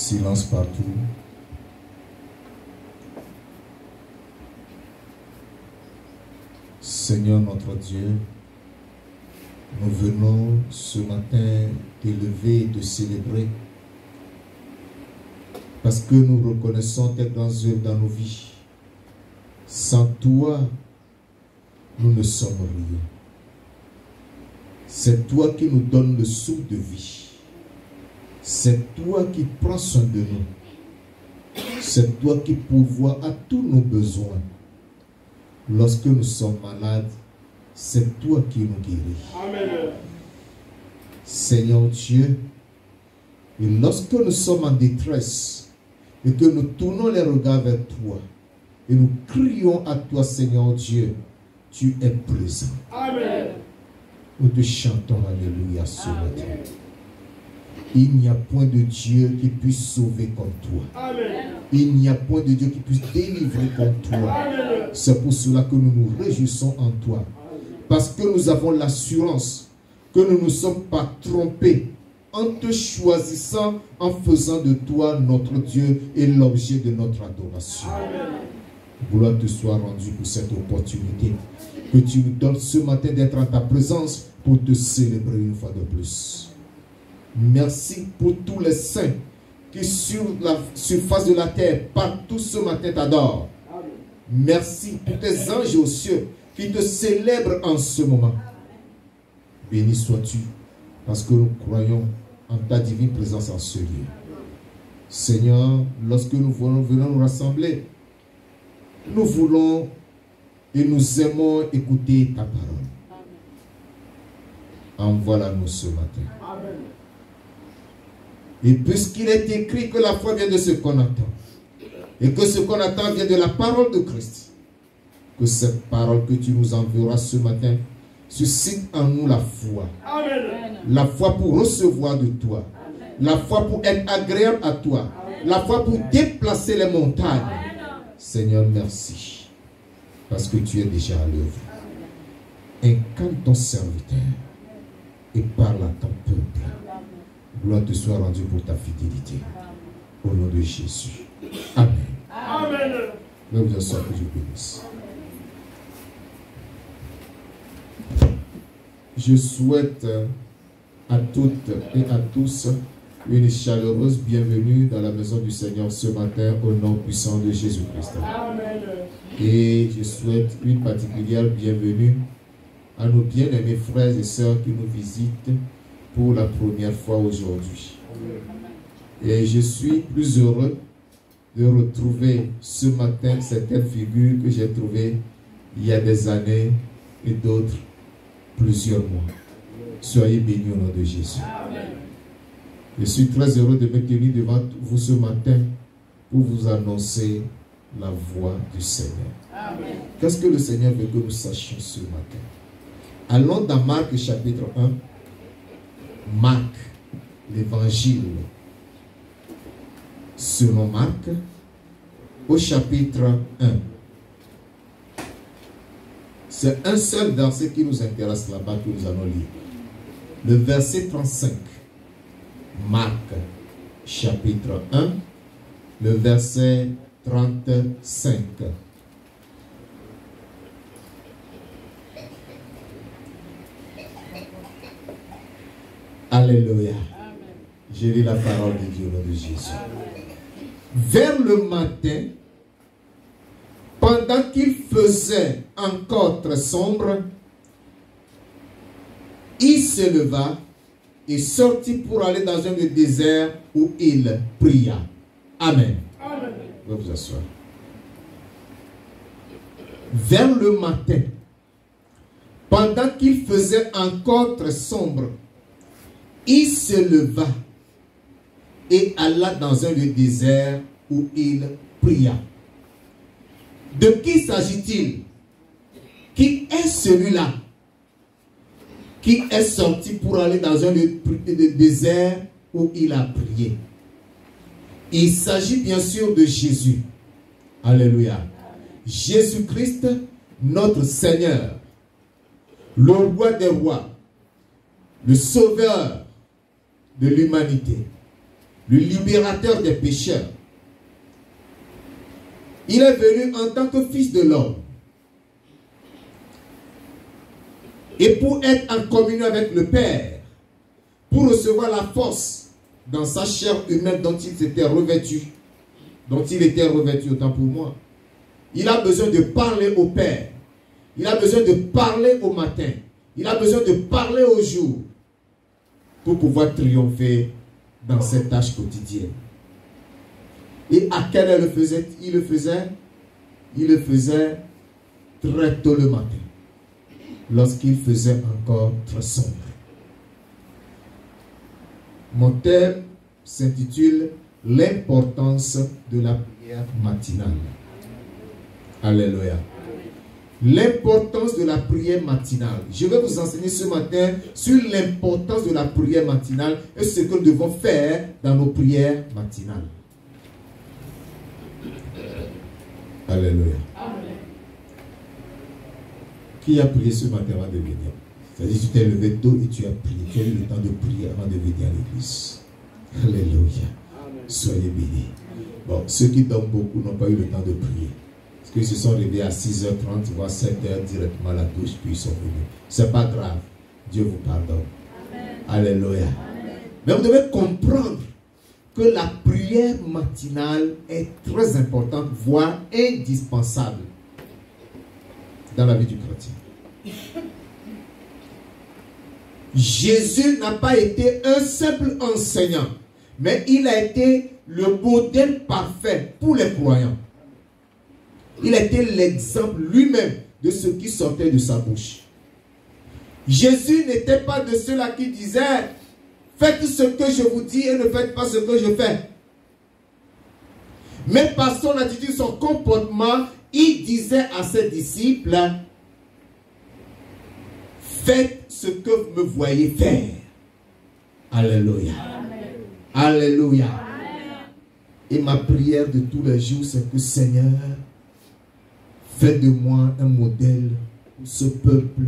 Silence partout. Seigneur notre Dieu, nous venons ce matin t'élever et te célébrer parce que nous reconnaissons tes grandes œuvres dans nos vies. Sans toi, nous ne sommes rien. C'est toi qui nous donnes le souffle de vie. C'est toi qui prends soin de nous. C'est toi qui pourvois à tous nos besoins. Lorsque nous sommes malades, c'est toi qui nous guéris. Amen. Seigneur Dieu, et lorsque nous sommes en détresse et que nous tournons les regards vers toi et nous crions à toi, Seigneur Dieu, tu es présent. Amen. Nous te chantons Alléluia ce matin. Il n'y a point de Dieu qui puisse sauver comme toi. Amen. Il n'y a point de Dieu qui puisse délivrer comme toi. C'est pour cela que nous nous réjouissons en toi. Parce que nous avons l'assurance que nous ne nous sommes pas trompés en te choisissant, en faisant de toi notre Dieu et l'objet de notre adoration. Amen. Gloire te soit rendue pour cette opportunité que tu nous donnes ce matin d'être en ta présence pour te célébrer une fois de plus. Merci pour tous les saints qui sur la surface de la terre, partout ce matin t'adorent. Merci pour tes anges aux cieux qui te célèbrent en ce moment. Béni sois-tu parce que nous croyons en ta divine présence en ce lieu. Seigneur, lorsque nous venons nous rassembler, nous voulons et nous aimons écouter ta parole. Envoie-la-nous ce matin. Amen. Et puisqu'il est écrit que la foi vient de ce qu'on attend, et que ce qu'on attend vient de la parole de Christ, que cette parole que tu nous enverras ce matin suscite en nous la foi. Amen. La foi pour recevoir de toi. La foi pour être agréable à toi. La foi pour déplacer les montagnes. Seigneur, merci. Parce que tu es déjà à l'œuvre. Incarne ton serviteur et parle à ton peuple. Gloire te soit rendue pour ta fidélité. Au nom de Jésus. Amen. Amen. Je vous assure que je bénisse. Je souhaite à toutes et à tous une chaleureuse bienvenue dans la maison du Seigneur ce matin au nom puissant de Jésus-Christ. Amen. Et je souhaite une particulière bienvenue à nos bien-aimés frères et sœurs qui nous visitent pour la première fois aujourd'hui. Et je suis plus heureux de retrouver ce matin certaines figures que j'ai trouvées il y a des années et d'autres plusieurs mois. Soyez bénis au nom de Jésus. Je suis très heureux de me tenir devant vous ce matin pour vous annoncer la voix du Seigneur. Qu'est-ce que le Seigneur veut que nous sachions ce matin? Allons dans Marc chapitre 1. Marc, l'évangile selon Marc, au chapitre 1. C'est un seul verset qui nous intéresse là-bas que nous allons lire. Le verset 35. Marc, chapitre 1, le verset 35. Alléluia. Je lis la parole de Dieu au nom de Jésus. Vers le matin, pendant qu'il faisait encore très sombre, il se leva et sortit pour aller dans un désert où il pria. Amen. Amen. Vous pouvez vous asseoir. Vers le matin, pendant qu'il faisait encore très sombre, il se leva et alla dans un désert où il pria. De qui s'agit-il? Qui est celui-là qui est sorti pour aller dans un désert où il a prié? Il s'agit bien sûr de Jésus. Alléluia. Jésus-Christ, notre Seigneur, le roi des rois, le sauveur de l'humanité. le libérateur des pécheurs. Il est venu en tant que fils de l'homme. Et pour être en communion avec le Père, pour recevoir la force dans sa chair humaine dont il s'était revêtu, autant pour moi, il a besoin de parler au Père. Il a besoin de parler au matin. Il a besoin de parler au jour pour pouvoir triompher dans cette tâche quotidienne. Et à quelle heure il le faisait? Il le faisait très tôt le matin, lorsqu'il faisait encore très sombre. Mon thème s'intitule « L'importance de la prière matinale ». Alléluia. L'importance de la prière matinale. Je vais vous enseigner ce matin sur l'importance de la prière matinale et ce que nous devons faire dans nos prières matinales. Alléluia. Amen. Qui a prié ce matin avant de venir? C'est-à-dire tu t'es levé tôt et tu as prié. Tu as eu le temps de prier avant de venir à l'église. Alléluia. Soyez bénis. Bon, ceux qui dorment beaucoup n'ont pas eu le temps de prier. Parce qu'ils se sont réveillés à 6h30, voire 7h directement à la douche, puis ils sont venus. Ce n'est pas grave. Dieu vous pardonne. Amen. Alléluia. Amen. Mais vous devez comprendre que la prière matinale est très importante, voire indispensable dans la vie du chrétien. Jésus n'a pas été un simple enseignant, mais il a été le modèle parfait pour les croyants. Il a été l'exemple lui-même de ce qui sortait de sa bouche. Jésus n'était pas de ceux-là qui disaient « Faites ce que je vous dis et ne faites pas ce que je fais ». Mais par son attitude, son comportement, il disait à ses disciples « Faites ce que vous me voyez faire ». Alléluia. Amen. Alléluia. Amen. Et ma prière de tous les jours, c'est que Seigneur, fais de moi un modèle pour ce peuple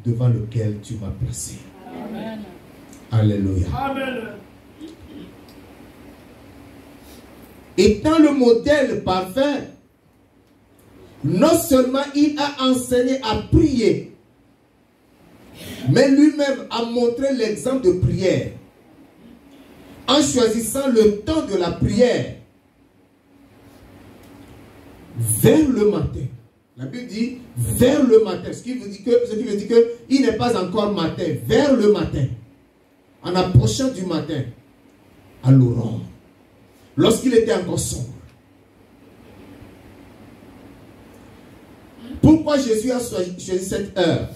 devant lequel tu m'as placé. Amen. Alléluia. Amen. Étant le modèle parfait, non seulement il a enseigné à prier, mais lui-même a montré l'exemple de prière en choisissant le temps de la prière vers le matin. La Bible dit vers le matin, ce qui veut dire qu'il n'est pas encore matin, vers le matin, en approchant du matin, à l'aurore, lorsqu'il était encore sombre. Pourquoi Jésus a choisi cette heure?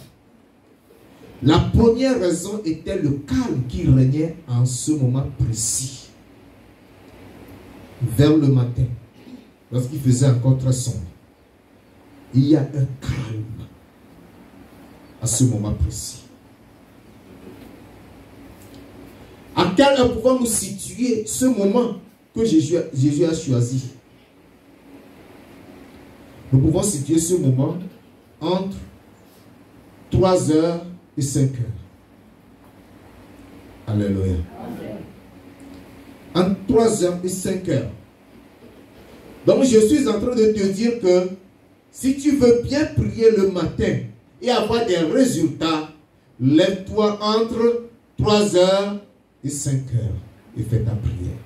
La première raison était le calme qui régnait en ce moment précis. Vers le matin, lorsqu'il faisait encore très sombre, il y a un calme à ce moment précis. À quelle heure pouvons-nous situer ce moment que Jésus a choisi? Nous pouvons situer ce moment entre 3h et 5h. Alléluia. Entre 3h et 5h. Donc je suis en train de te dire que si tu veux bien prier le matin et avoir des résultats, lève-toi entre 3h et 5h et fais ta prière.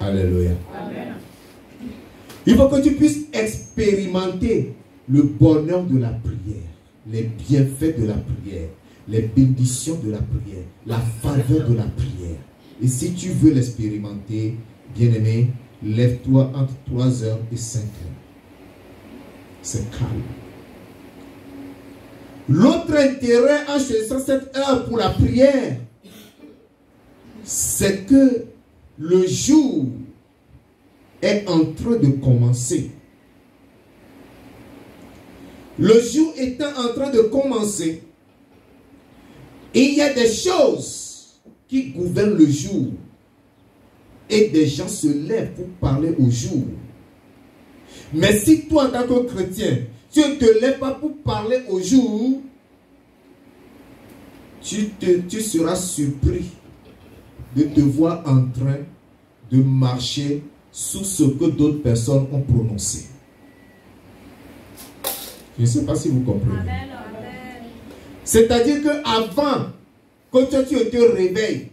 Alléluia. Amen. Il faut que tu puisses expérimenter le bonheur de la prière, les bienfaits de la prière, les bénédictions de la prière, la faveur de la prière. Et si tu veux l'expérimenter, bien-aimé, lève-toi entre 3h et 5h. C'est calme. L'autre intérêt en choisissant cette heure pour la prière, c'est que le jour est en train de commencer. Le jour étant en train de commencer, il y a des choses qui gouvernent le jour. Et des gens se lèvent pour parler au jour. Mais si toi, en tant que chrétien, tu ne te lèves pas pour parler au jour, tu seras surpris de te voir en train de marcher sous ce que d'autres personnes ont prononcé. Je ne sais pas si vous comprenez. C'est-à-dire qu'avant que tu te réveilles,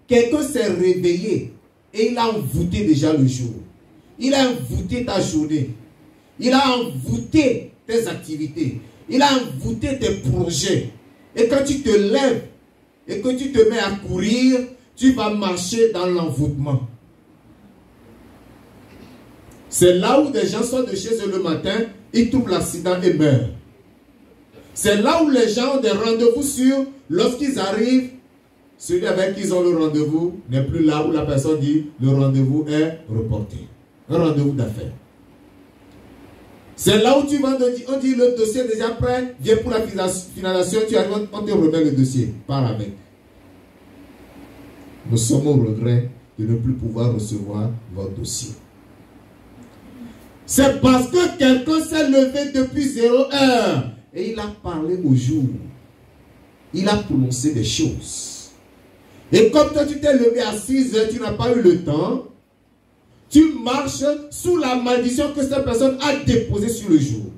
quelqu'un s'est réveillé et il a envoûté déjà le jour. Il a envoûté ta journée. Il a envoûté tes activités. Il a envoûté tes projets. Et quand tu te lèves et que tu te mets à courir, tu vas marcher dans l'envoûtement. C'est là où des gens sortent de chez eux le matin, ils trouvent l'accident et meurent. C'est là où les gens ont des rendez-vous sûrs. Lorsqu'ils arrivent, celui avec qui ils ont le rendez-vous n'est plus là où la personne dit le rendez-vous est reporté. Un rendez-vous d'affaires. C'est là où tu vas, on dit le dossier est déjà prêt, viens pour la finalisation, tu arrives, on te remet le dossier, pars avec. Nous sommes au regret de ne plus pouvoir recevoir votre dossier. C'est parce que quelqu'un s'est levé depuis 0 heure et il a parlé au jour. Il a prononcé des choses. Et comme toi tu t'es levé à 6 heures, tu n'as pas eu le temps. Tu marches sous la malédiction que cette personne a déposée sur le jour.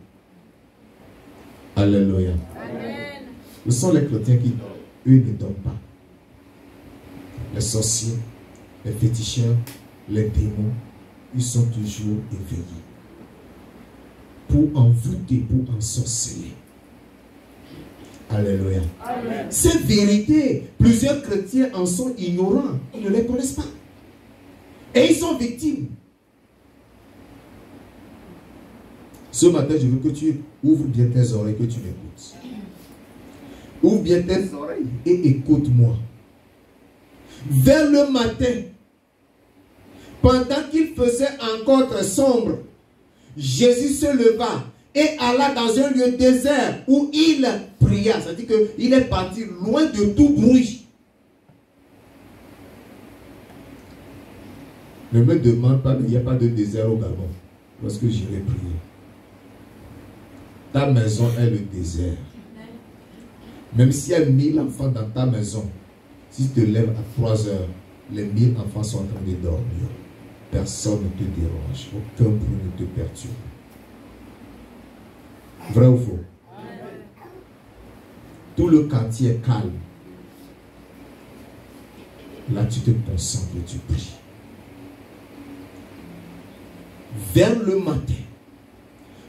Alléluia. Amen. Ce sont les chrétiens qui, eux, ne dorment pas. Les sorciers, les féticheurs, les démons, ils sont toujours éveillés. Pour envoûter, pour ensorceler. Alléluia. Amen. Ces vérités, plusieurs chrétiens en sont ignorants. Ils ne les connaissent pas. Et ils sont victimes. Ce matin, je veux que tu ouvres bien tes oreilles, que tu m'écoutes. Ouvre bien tes oreilles et écoute-moi. Vers le matin, pendant qu'il faisait encore très sombre, Jésus se leva et alla dans un lieu désert où il pria. C'est-à-dire qu'il est parti loin de tout bruit. Ne me demande pas, il n'y a pas de désert au Gabon. Lorsque j'irai prier. Ta maison est le désert. Même s'il y a 1000 enfants dans ta maison, si tu te lèves à 3 heures, les 1000 enfants sont en train de dormir. Personne ne te dérange. Aucun bruit ne te perturbe. Vrai ou faux? Tout le quartier est calme. Là, tu te concentres et tu pries. Vers le matin,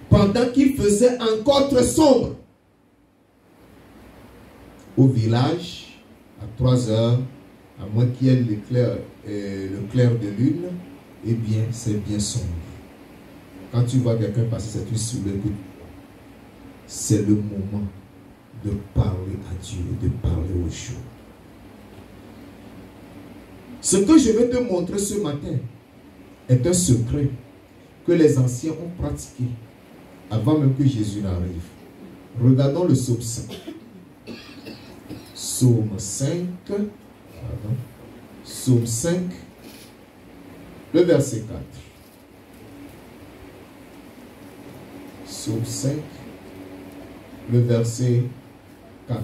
pendant qu'il faisait encore très sombre, au village, à 3 heures, à moins qu'il y ait le clair de lune, eh bien, c'est bien sombre. Quand tu vois quelqu'un passer cette nuit sous le coup, c'est le moment de parler à Dieu, de parler au jour. Ce que je vais te montrer ce matin est un secret que les anciens ont pratiqué avant même que Jésus n'arrive. Regardons le psaume 5. Psaume 5. Pardon. Psaume 5. Le verset 4. Psaume 5. Le verset 4.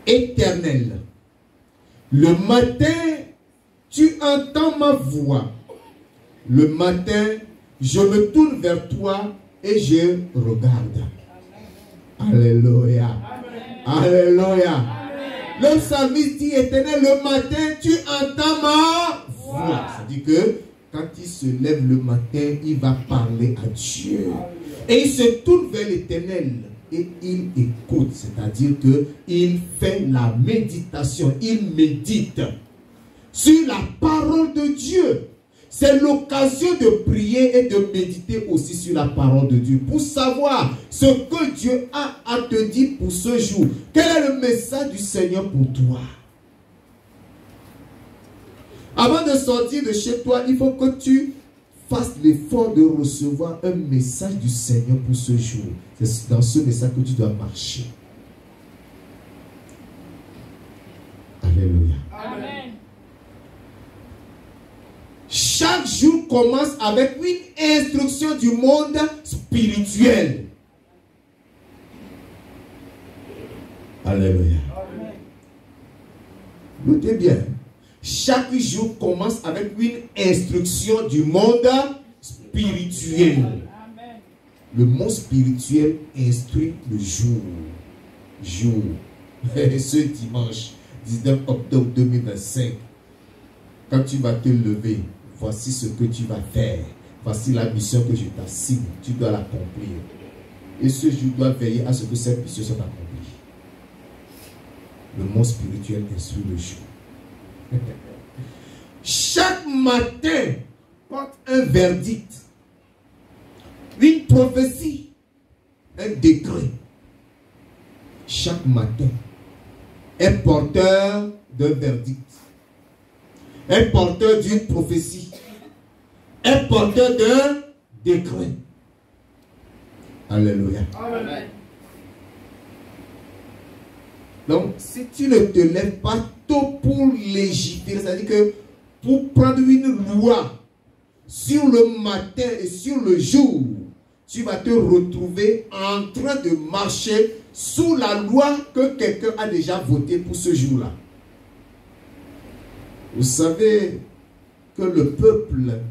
Éternel, le matin, tu entends ma voix. Le matin, je me tourne vers toi et je regarde. Alléluia. Alléluia. Le psalmiste dit, Éternel, le matin, tu entends ma voix. C'est-à-dire que quand il se lève le matin, il va parler à Dieu. Et il se tourne vers l'Éternel et il écoute. C'est-à-dire qu'il fait la méditation. Il médite sur la parole de Dieu. C'est l'occasion de prier et de méditer aussi sur la parole de Dieu pour savoir ce que Dieu a à te dire pour ce jour. Quel est le message du Seigneur pour toi? Avant de sortir de chez toi, il faut que tu fasses l'effort de recevoir un message du Seigneur pour ce jour. C'est dans ce message que tu dois marcher. Alléluia. Amen. Chaque jour commence avec une instruction du monde spirituel. Alléluia. Amen. Notez bien. Chaque jour commence avec une instruction du monde spirituel. Amen. Le monde spirituel instruit le jour. Ce dimanche 19 octobre 2025, quand tu vas te lever, voici ce que tu vas faire. Voici la mission que je t'assigne. Tu dois l'accomplir. Et ce jour doit veiller à ce que cette mission soit accomplie. Le monde spirituel instruit le jour. Chaque matin porte un verdict, une prophétie, un décret. Chaque matin est porteur d'un verdict, est porteur d'une prophétie, est porteur d'un décret. Alléluia. Amen. Donc, si tu ne te lèves pas tôt pour légiférer, c'est-à-dire que pour prendre une loi sur le matin et sur le jour, tu vas te retrouver en train de marcher sous la loi que quelqu'un a déjà votée pour ce jour-là. Vous savez que le peuple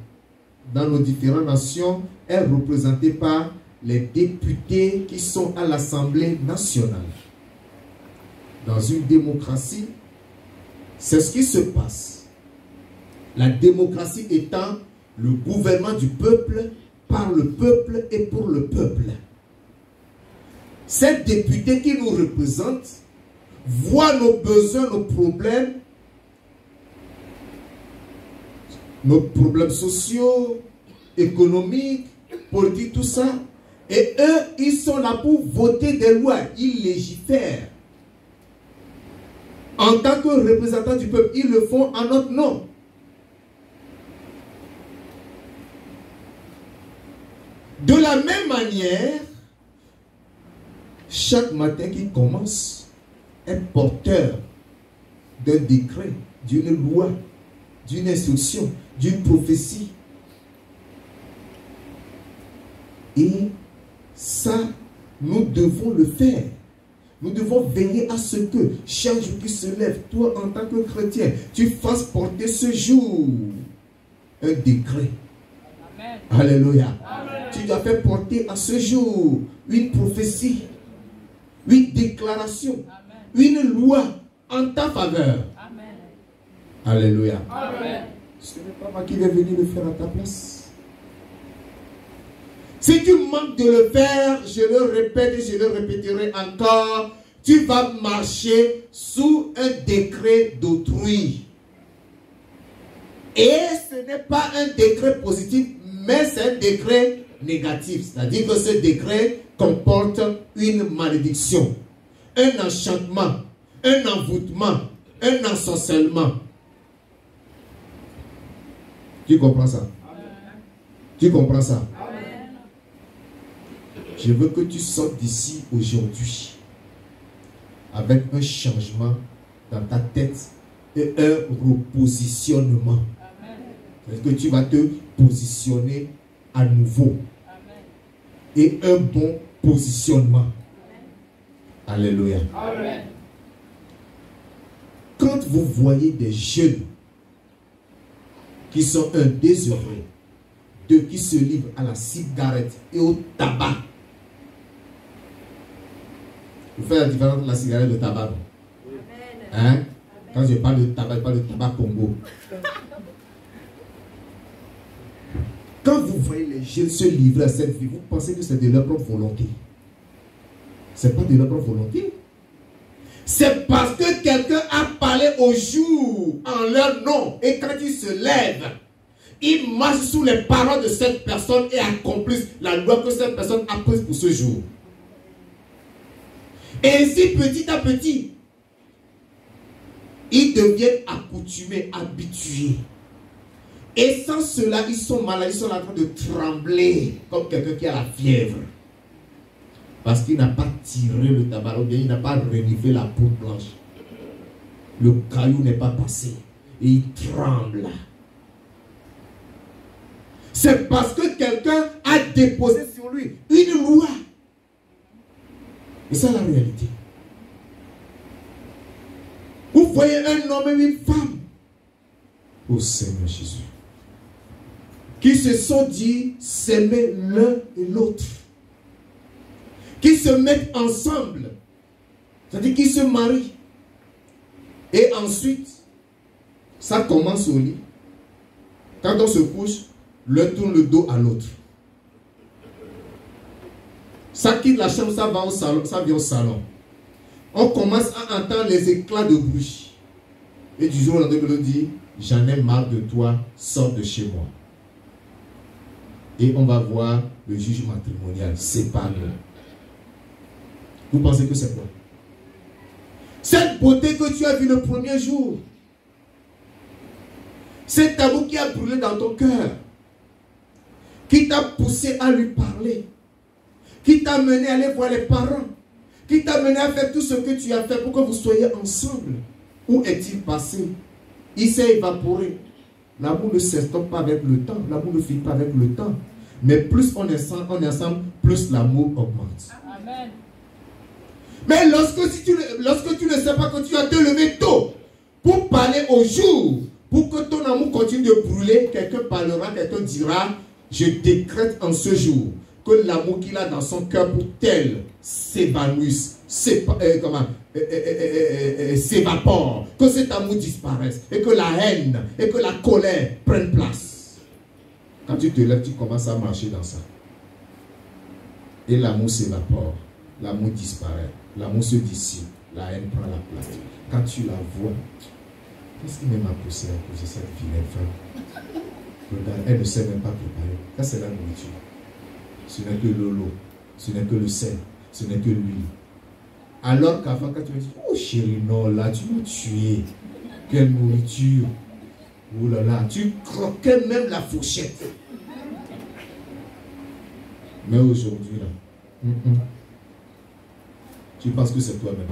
dans nos différentes nations est représenté par les députés qui sont à l'Assemblée nationale. Dans une démocratie, c'est ce qui se passe. La démocratie étant le gouvernement du peuple, par le peuple et pour le peuple. Ces députés qui nous représentent voient nos besoins, nos problèmes sociaux, économiques, politiques, tout ça. Et eux, ils sont là pour voter des lois. Ils légifèrent. En tant que représentants du peuple, ils le font en notre nom. De la même manière, chaque matin qui commence est porteur d'un décret, d'une loi, d'une instruction, d'une prophétie. Et ça, nous devons le faire. Nous devons veiller à ce que chaque jour qui se lève, toi en tant que chrétien, tu fasses porter ce jour un décret. Amen. Alléluia. Amen. Tu dois faire porter à ce jour une prophétie, une déclaration, Amen. une loi en ta faveur. Amen. Alléluia. Amen. Ce n'est pas moi qui vais venir le faire à ta place. Si tu manques de le faire, je le répète et je le répéterai encore, tu vas marcher sous un décret d'autrui. Et ce n'est pas un décret positif, mais c'est un décret négatif. C'est-à-dire que ce décret comporte une malédiction, un enchantement, un envoûtement, un ensorcellement. Tu comprends ça? Tu comprends ça? Je veux que tu sortes d'ici aujourd'hui avec un changement dans ta tête et un repositionnement. C'est que tu vas te positionner à nouveau. Et un bon positionnement. Alléluia. Amen. Quand vous voyez des jeunes qui sont désheureux, deux qui se livrent à la cigarette et au tabac, vous faites la différence entre la cigarette et le tabac. Hein? Quand je parle de tabac, je parle de tabac Congo. Quand vous voyez les jeunes se livrer à cette vie, vous pensez que c'est de leur propre volonté. Ce n'est pas de leur propre volonté. C'est parce que quelqu'un a parlé au jour en leur nom. Et quand ils se lèvent, ils marchent sous les paroles de cette personne et accomplissent la loi que cette personne a prise pour ce jour. Et ainsi, petit à petit, ils deviennent accoutumés, habitués. Et sans cela, ils sont malades, ils sont en train de trembler comme quelqu'un qui a la fièvre. Parce qu'il n'a pas tiré le tabac, ou bien il n'a pas reniflé la peau blanche. Le caillou n'est pas passé. Et il tremble. C'est parce que quelqu'un a déposé sur lui une loi. Et c'est la réalité. Vous voyez un homme et une femme, ô Seigneur Jésus, qui se sont dit s'aimer l'un et l'autre, qui se mettent ensemble, c'est-à-dire qui se marient, et ensuite, ça commence au lit. Quand on se couche, l'un tourne le dos à l'autre. Ça quitte la chambre, ça va au salon, ça vient au salon. On commence à entendre les éclats de bruit. Et du jour au lendemain, on dit, j'en ai marre de toi, sors de chez moi. Et on va voir le juge matrimonial, sépare-nous. Vous pensez que c'est quoi? Cette beauté que tu as vue le premier jour, cet amour qui a brûlé dans ton cœur, qui t'a poussé à lui parler, qui t'a mené à aller voir les parents, qui t'a mené à faire tout ce que tu as fait pour que vous soyez ensemble. Où est-il passé? Il s'est évaporé. L'amour ne s'estompe pas avec le temps. L'amour ne finit pas avec le temps. Mais plus on est ensemble, plus l'amour augmente. Amen. Mais lorsque tu ne sais pas que tu vas te lever tôt pour parler au jour, pour que ton amour continue de brûler, quelqu'un parlera, quelqu'un dira, je décrète en ce jour que l'amour qu'il a dans son cœur pour tel s'évanouisse, s'évapore, que cet amour disparaisse, et que la haine, et que la colère prennent place. Quand tu te lèves, tu commences à marcher dans ça. Et l'amour s'évapore, l'amour disparaît, l'amour se dissipe, la haine prend la place. Quand tu la vois, qu'est-ce qui m'a poussé à causer cette vilaine femme? Regarde, elle ne sait même pas préparer. Ça, c'est la nourriture. Ce n'est que l'eau, ce n'est que le sel, ce n'est que l'huile. Alors qu'avant, quand tu me dis, oh chérie, non, là, tu m'as tué. Quelle nourriture. Oh là là, tu croquais même la fourchette. Mais aujourd'hui, là, tu penses que c'est toi-même.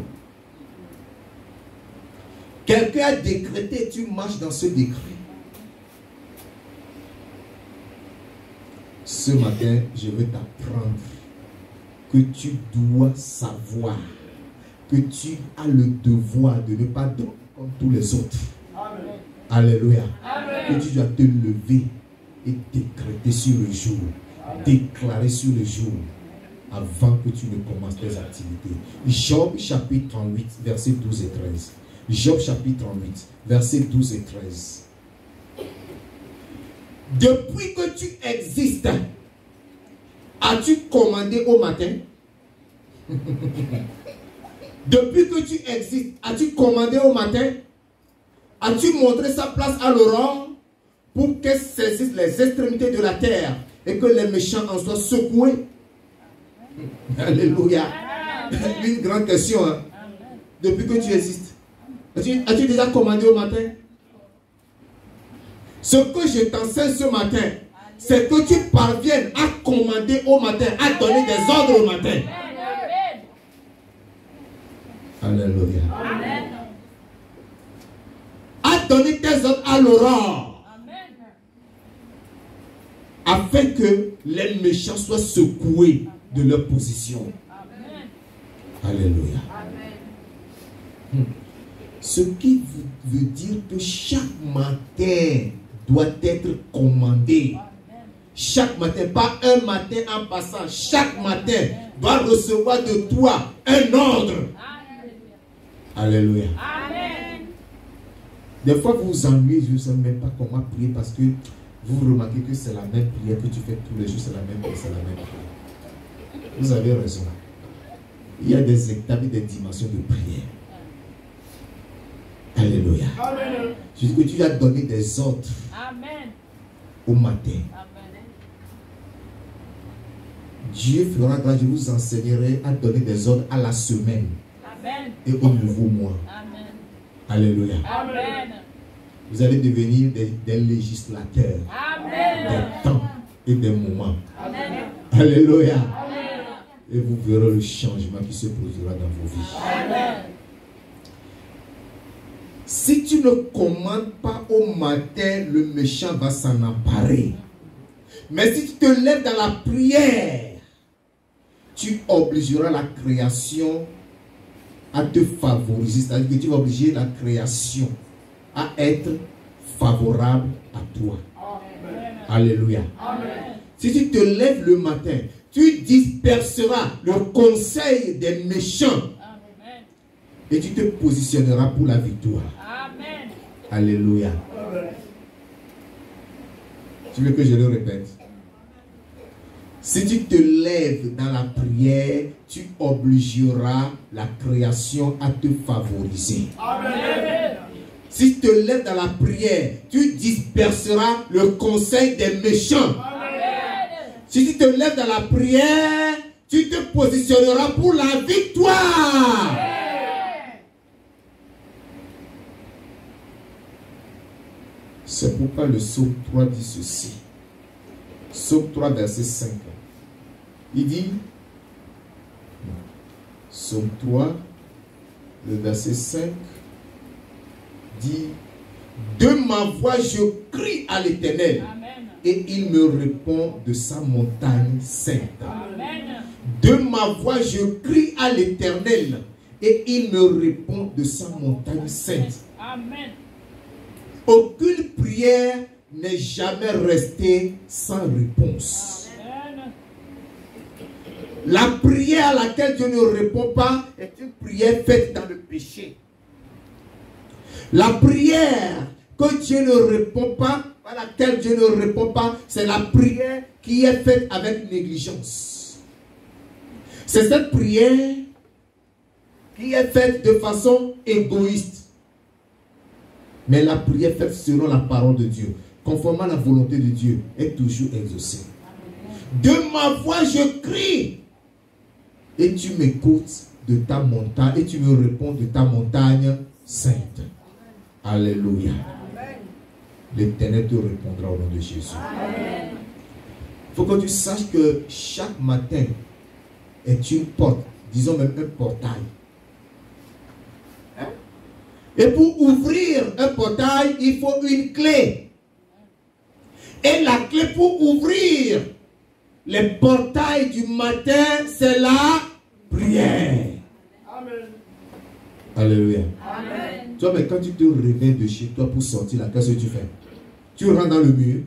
Quelqu'un a décrété, tu marches dans ce décret. Ce matin, je veux t'apprendre que tu dois savoir que tu as le devoir de ne pas dormir comme tous les autres. Amen. Alléluia. Amen. Que tu dois te lever et décréter sur le jour, déclarer sur le jour, avant que tu ne commences tes activités. Job chapitre 38, versets 12 et 13. Job chapitre 38, versets 12 et 13. Depuis que tu existes, as-tu commandé au matin? Depuis que tu existes, as-tu commandé au matin? As-tu montré sa place à l'aurore pour qu'elle saisisse les extrémités de la terre et que les méchants en soient secoués? Alléluia. Une grande question. Hein? Depuis que tu existes, as-tu déjà commandé au matin? Ce que je t'enseigne ce matin, c'est que tu parviennes à commander au matin, à donner des ordres au matin. Alléluia. Amen. À donner tes ordres à l'aurore. Afin que les méchants soient secoués de leur position. Amen. Alléluia. Amen. Ce qui veut dire que chaque matin doit être commandé. Chaque matin, pas un matin en passant. Chaque matin doit recevoir de toi un ordre. Alléluia. Amen. Des fois, vous vous ennuyez, je ne sais même pas comment prier parce que vous remarquez que c'est la même prière que tu fais tous les jours, c'est la même prière, c'est la même prière. Vous avez raison. Il y a des étapes et des dimensions de prière. Alléluia. Amen. Je dis que tu as donné des ordres. Amen. Au matin. Amen. Dieu fera grâce, je vous enseignerai à donner des ordres à la semaine. Amen. Et au nouveau mois. Amen. Alléluia. Amen. Vous allez devenir des législateurs. Amen. Des temps et des moments. Amen. Alléluia. Amen. Et vous verrez le changement qui se produira dans vos vies. Amen. Si tu ne commandes pas au matin, le méchant va s'en emparer. Mais si tu te lèves dans la prière, tu obligeras la création à te favoriser. C'est-à-dire que tu vas obliger la création à être favorable à toi. Amen. Alléluia. Amen. Si tu te lèves le matin, tu disperseras le conseil des méchants Amen. et tu te positionneras pour la victoire. Amen. Alléluia. Tu veux que je le répète? Si tu te lèves dans la prière, tu obligeras la création à te favoriser. Amen. Si tu te lèves dans la prière, tu disperseras le conseil des méchants. Amen. Si tu te lèves dans la prière, tu te positionneras pour la victoire. C'est pourquoi le psaume 3 dit ceci. Psaume 3, verset 5. Il dit, psaume 3, le verset 5, dit, de ma voix je crie à l'Éternel Amen. et il me répond de sa montagne sainte. Amen. De ma voix je crie à l'Éternel et il me répond de sa montagne sainte. Amen. Aucune prière n'est jamais restée sans réponse. Amen. La prière à laquelle Dieu ne répond pas est une prière faite dans le péché. La prière que Dieu ne répond pas, à laquelle Dieu ne répond pas, c'est la prière qui est faite avec négligence. C'est cette prière qui est faite de façon égoïste. Mais la prière faite selon la parole de Dieu, conformément à la volonté de Dieu, est toujours exaucée. De ma voix je crie et tu m'écoutes de ta montagne et tu me réponds de ta montagne sainte. Alléluia. L'Éternel te répondra au nom de Jésus. Il faut que tu saches que chaque matin est une porte, disons même un portail. Et pour ouvrir un portail, il faut une clé. Et la clé pour ouvrir les portails du matin, c'est la prière. Amen. Alléluia. Amen. Toi, mais quand tu te réveilles de chez toi pour sortir là, qu'est-ce que tu fais? Tu rentres dans le mur.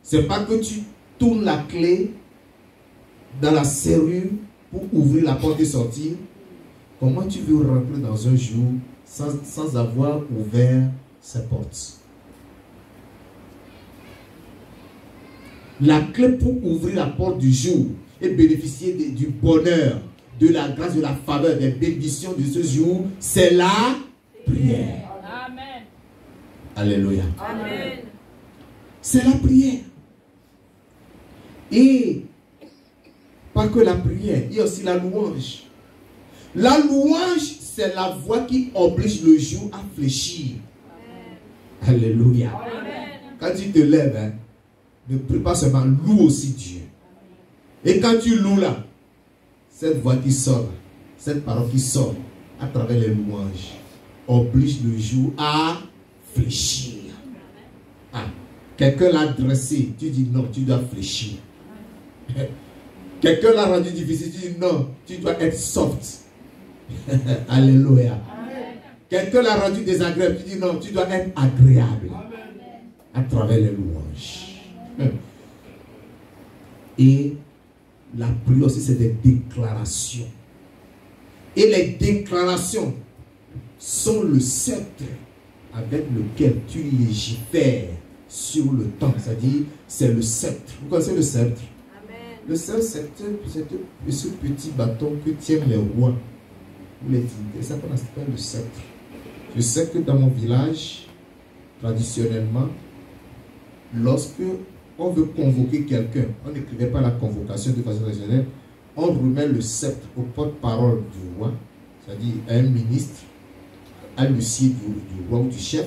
C'est pas que tu tournes la clé dans la serrure pour ouvrir la porte et sortir. Comment tu veux rentrer dans un jour sans avoir ouvert sa porte? La clé pour ouvrir la porte du jour et bénéficier du bonheur, de la grâce, de la faveur, des bénédictions de ce jour, c'est la prière. Amen. Alléluia. Amen. C'est la prière. Et pas que la prière, il y a aussi la louange. La louange, c'est la voix qui oblige le jour à fléchir. Amen. Alléluia. Amen. Quand tu te lèves, hein, ne prie pas seulement, loue aussi Dieu. Et quand tu loues là, cette voix qui sort, cette parole qui sort à travers les louanges, oblige le jour à fléchir. Ah, quelqu'un l'a dressé, tu dis non, tu dois fléchir. Quelqu'un l'a rendu difficile, tu dis non, tu dois être soft. Alléluia. Quelqu'un l'a rendu désagréable, tu dis non, tu dois être agréable. À travers les louanges. Et la prière aussi, c'est des déclarations. Et les déclarations sont le sceptre avec lequel tu légifères sur le temps. C'est-à-dire, c'est le sceptre. Vous connaissez le sceptre? Amen. Le sceptre, c'est ce petit bâton que tiennent les rois. Vous les dites, c'est ça qu'on appelle le sceptre. Je sais que dans mon village, traditionnellement, lorsque on veut convoquer quelqu'un, on n'écrivait pas la convocation de façon traditionnelle, on remet le sceptre au porte-parole du roi, c'est-à-dire à un ministre, à l'huissier du roi ou du chef.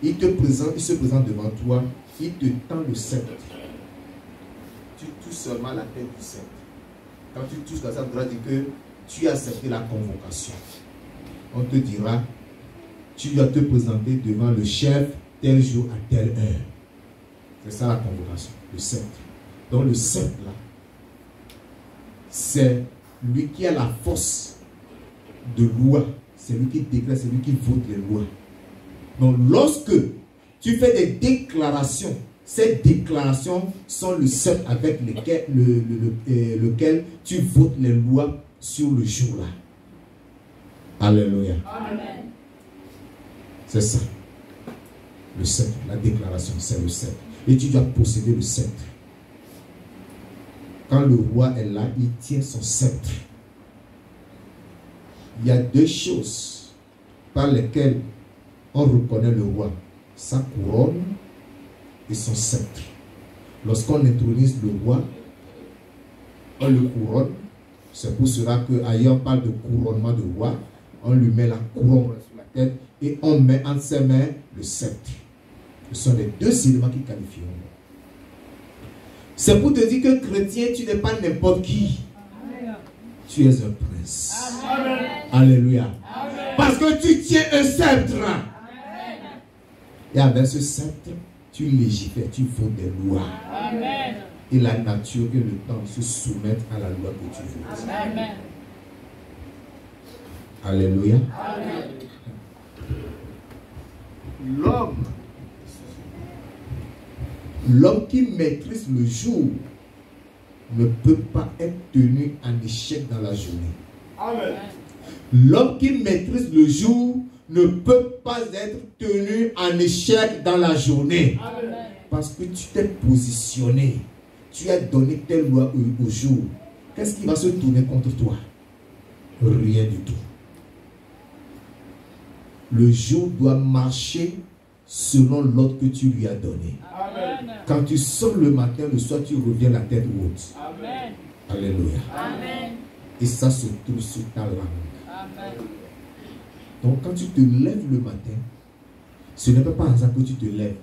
Il se présente devant toi, il te tend le sceptre. Tu touches seulement la tête du sceptre. Quand tu touches comme ça, tu dois dire que tu as accepté la convocation. On te dira, tu dois te présenter devant le chef tel jour à telle heure. C'est ça la convocation, le sceptre. Donc le sceptre là, c'est lui qui a la force de loi. C'est lui qui déclare, c'est lui qui vote les lois. Donc lorsque tu fais des déclarations, ces déclarations sont le seul avec lequel tu votes les lois sur le jour-là. Alléluia. Amen. C'est ça. Le sceptre, la déclaration, c'est le sceptre. Et tu dois posséder le sceptre. Quand le roi est là, il tient son sceptre. Il y a deux choses par lesquelles on reconnaît le roi. Sa couronne et son sceptre. Lorsqu'on introduit le roi, on le couronne. C'est pour cela qu'ailleurs on parle de couronnement de roi. On lui met la couronne sur la tête et on met entre ses mains le sceptre. Ce sont les deux éléments qui qualifient. C'est pour te dire que chrétien, tu n'es pas n'importe qui. Amen. Tu es un prince. Amen. Alléluia. Amen. Parce que tu tiens un sceptre. Amen. Et avec ce sceptre, tu légifères, tu votes des lois. Amen. Et la nature et le temps se soumettent à la loi que tu votes. Amen. Alléluia. Amen. L'homme qui maîtrise le jour ne peut pas être tenu en échec dans la journée. Amen. L'homme qui maîtrise le jour ne peut pas être tenu en échec dans la journée. Amen. Parce que tu t'es positionné. Tu as donné telle loi au jour. Qu'est-ce qui va se tourner contre toi? Rien du tout. Le jour doit marcher selon l'ordre que tu lui as donné. Amen. Quand tu sors le matin, le soir, tu reviens la tête haute. Amen. Alléluia. Amen. Et ça se trouve sur ta langue. Amen. Donc quand tu te lèves le matin, ce n'est pas par hasard que tu te lèves,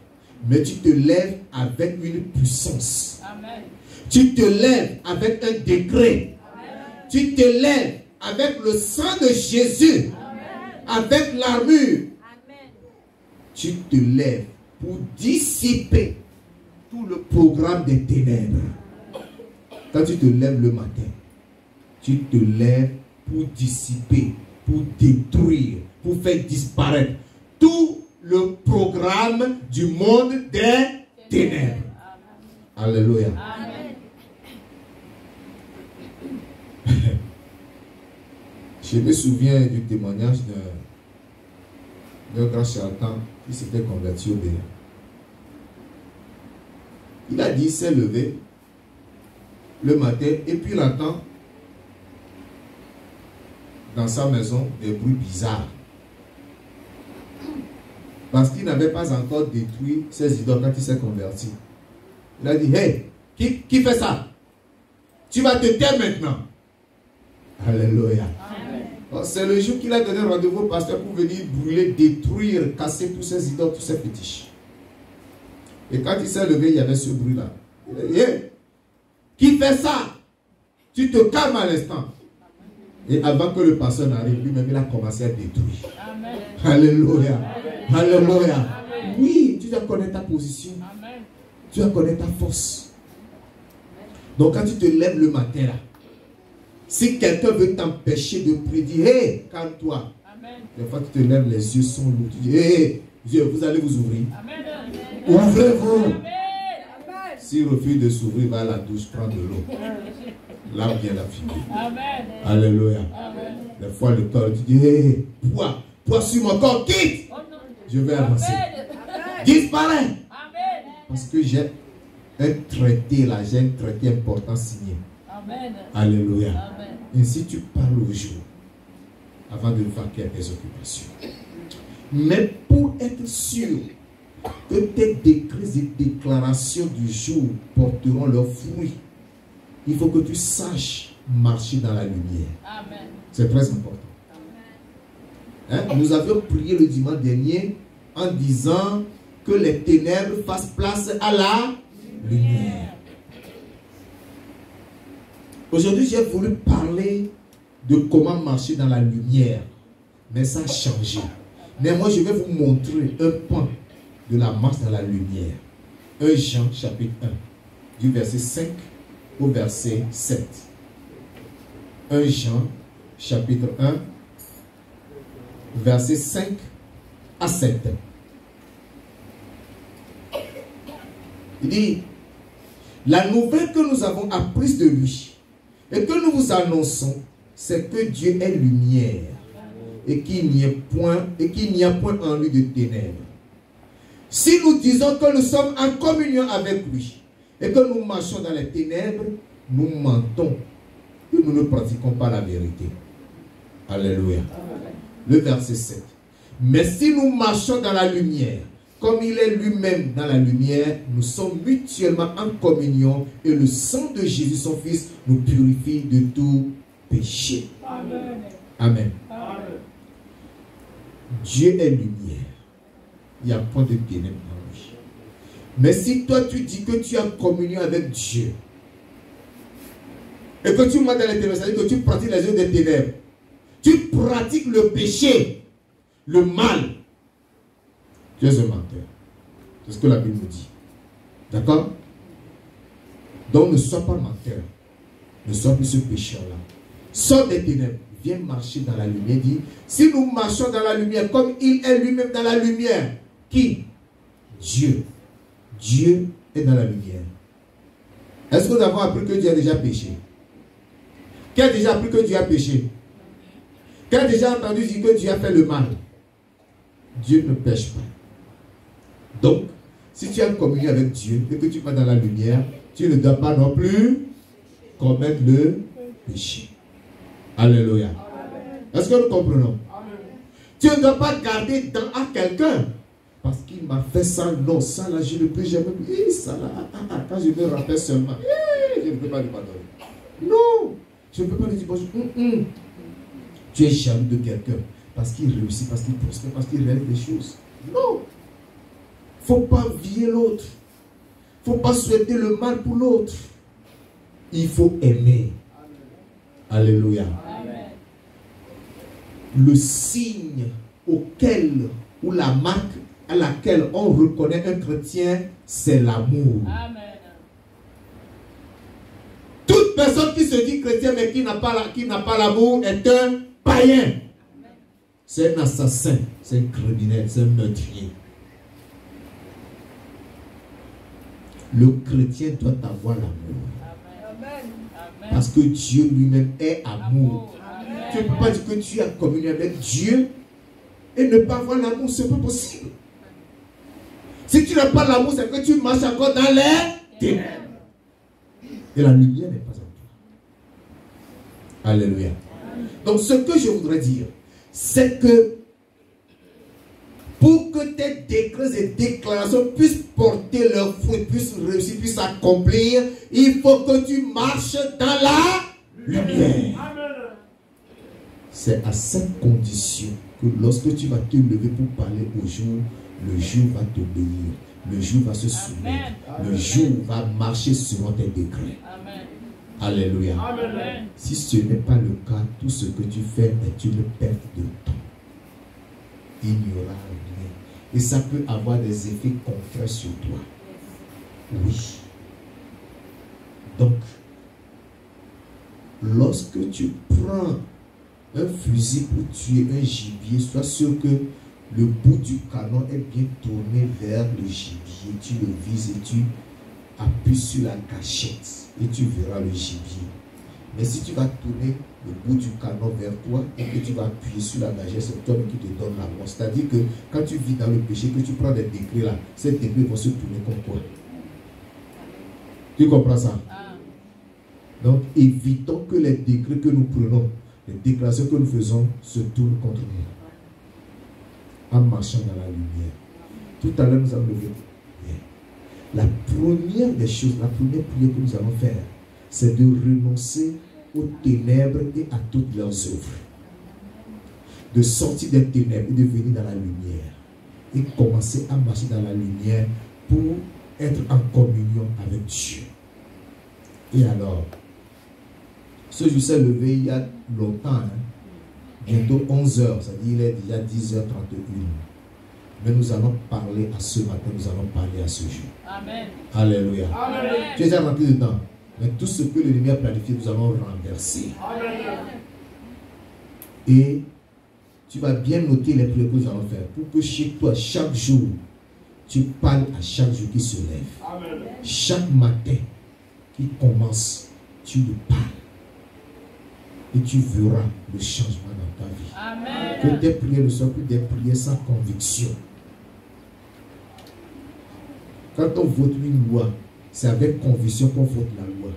mais tu te lèves avec une puissance. Amen. Tu te lèves avec un décret. Amen. Tu te lèves avec le sang de Jésus. Amen. Avec l'armure. Tu te lèves pour dissiper tout le programme des ténèbres. Quand tu te lèves le matin, tu te lèves pour dissiper, pour détruire, pour faire disparaître tout le programme du monde des ténèbres. Amen. Alléluia. Amen. Je me souviens du témoignage d'un grand charlatan qui s'était converti au Bénin. Il a dit, il s'est levé le matin et puis il entend dans sa maison des bruits bizarres. Parce qu'il n'avait pas encore détruit ses idoles quand il s'est converti. Il a dit, hey, qui fait ça? Tu vas te taire maintenant. Alléluia. C'est le jour qu'il a donné rendez-vous au pasteur pour venir brûler, détruire, casser tous ses idoles, tous ses fétiches. Et quand il s'est levé, il y avait ce bruit-là. Il a dit, hey, qui fait ça? Tu te calmes à l'instant. Et avant que le pasteur n'arrive, lui-même, il a commencé à détruire. Amen. Alléluia. Amen. Alléluia. Amen. Oui, tu dois connaître ta position. Amen. Tu dois connaître ta force. Donc quand tu te lèves le matin, là, si quelqu'un veut t'empêcher de prier, hé, calme-toi. Des fois, tu te lèves, les yeux sont lourds. Tu dis, hé, Dieu, vous allez vous ouvrir. Ouvrez-vous. S'il refuse de s'ouvrir, va à la douche, prendre de l'eau. Là vient la figure. Amen. Alléluia. Amen. Des fois, le corps, tu dis, hé, poids sur mon corps, quitte. Je vais avancer. Disparaît. Amen. Parce que j'ai un traité là, j'ai un traité important signé. Amen. Alléluia. Amen. Ainsi tu parles au jour avant de vaquer à tes occupations. Mais pour être sûr que tes décrets et déclarations du jour porteront leurs fruits, il faut que tu saches marcher dans la lumière. Amen. C'est très important. Hein? Nous avions prié le dimanche dernier en disant que les ténèbres fassent place à la lumière. Aujourd'hui, j'ai voulu parler de comment marcher dans la lumière. Mais ça a changé. Mais moi, je vais vous montrer un point de la marche dans la lumière. 1 Jean chapitre 1, du verset 5 au verset 7. 1 Jean chapitre 1, versets 5 à 7. Il dit, la nouvelle que nous avons apprise de lui et que nous vous annonçons, c'est que Dieu est lumière et qu'il n'y a point en lui de ténèbres. Si nous disons que nous sommes en communion avec lui et que nous marchons dans les ténèbres, nous mentons et nous ne pratiquons pas la vérité. Alléluia. Le verset 7. Mais si nous marchons dans la lumière, comme il est lui-même dans la lumière, nous sommes mutuellement en communion et le sang de Jésus, son Fils, nous purifie de tout péché. Amen. Amen. Amen. Dieu est lumière. Il n'y a point de ténèbres en lui. Mais si toi tu dis que tu as communion avec Dieu et que tu marches dans les ténèbres, c'est-à-dire que tu pratiques les œuvres des ténèbres, tu pratiques le péché, le mal, tu es un menteur. C'est ce que la Bible nous dit. D'accord? Donc ne sois pas menteur. Ne sois plus ce pécheur-là. Sors des ténèbres. Viens marcher dans la lumière. Dit, si nous marchons dans la lumière, comme il est lui-même dans la lumière, qui? Dieu. Dieu est dans la lumière. Est-ce que nous avons appris que Dieu a déjà péché? Qui a déjà appris que Dieu a péché? Qui a déjà entendu dire que Dieu a fait le mal? Dieu ne pêche pas. Donc, si tu as communion avec Dieu et que tu vas dans la lumière, tu ne dois pas non plus commettre le péché. Alléluia. Est-ce que nous comprenons? Amen. Tu ne dois pas garder dans à quelqu'un parce qu'il m'a fait ça. Non, ça là, je ne peux jamais. Ça là, quand je me rappelle seulement, je ne peux pas lui pardonner. Non, je ne peux pas lui dire bonjour. Tu es jaloux de quelqu'un parce qu'il réussit, parce qu'il prospère, parce qu'il réalise des choses. Non. Il ne faut pas envier l'autre. Il ne faut pas souhaiter le mal pour l'autre. Il faut aimer. Alléluia. Amen. Le signe auquel, ou la marque à laquelle on reconnaît un chrétien, c'est l'amour. Amen. Toute personne qui se dit chrétien mais qui n'a pas l'amour est un païen. C'est un assassin, c'est un criminel, c'est un meurtrier. Le chrétien doit avoir l'amour. Parce que Dieu lui-même est amour. Tu ne peux pas dire que tu as communion avec Dieu et ne pas avoir l'amour, ce n'est pas possible. Si tu n'as pas l'amour, c'est que tu marches encore dans les ténèbres. Et la lumière n'est pas en toi. Alléluia. Donc ce que je voudrais dire, c'est que pour que tes décrets et déclarations puissent porter leurs fruits, puissent réussir, puissent s'accomplir, il faut que tu marches dans la lumière. C'est à cette condition que lorsque tu vas te lever pour parler au jour, le jour va t'obéir, le jour va se soumettre, le jour va marcher selon tes décrets. Amen. Alléluia. Amen. Si ce n'est pas le cas, tout ce que tu fais est une perte de temps. Il n'y aura rien. Et ça peut avoir des effets contraires sur toi. Oui. Donc, lorsque tu prends un fusil pour tuer un gibier, sois sûr que le bout du canon est bien tourné vers le gibier. Tu le vises et tu appuies sur la gâchette et tu verras le gibier. Mais si tu vas tourner le bout du canon vers toi et que tu vas appuyer sur la gâchette, c'est toi qui te donne la mort. C'est-à-dire que quand tu vis dans le péché, que tu prends des décrets là, ces décrets vont se tourner contre toi. Tu comprends ça? Donc évitons que les décrets que nous prenons, les déclarations que nous faisons se tournent contre nous. En marchant dans la lumière. Tout à l'heure nous avons levé. La première des choses, la première prière que nous allons faire, c'est de renoncer aux ténèbres et à toutes leurs œuvres. De sortir des ténèbres et de venir dans la lumière. Et commencer à marcher dans la lumière pour être en communion avec Dieu. Et alors, ce jour s'est levé il y a longtemps, bientôt 11 h, c'est-à-dire il est déjà 10h31. Mais nous allons parler à ce matin, nous allons parler à ce jour. Amen. Alléluia. Amen. Tu es déjà rentré dedans. Mais tout ce que l'ennemi a planifié, nous allons renverser. Amen. Et tu vas bien noter les prières que nous allons faire pour que chez toi, chaque jour, tu parles à chaque jour qui se lève. Amen. Chaque matin qui commence, tu lui parles. Et tu verras le changement dans ta vie. Amen. Que tes prières ne soient plus des prières sans conviction. Quand on vote une loi, c'est avec conviction qu'on vote la loi.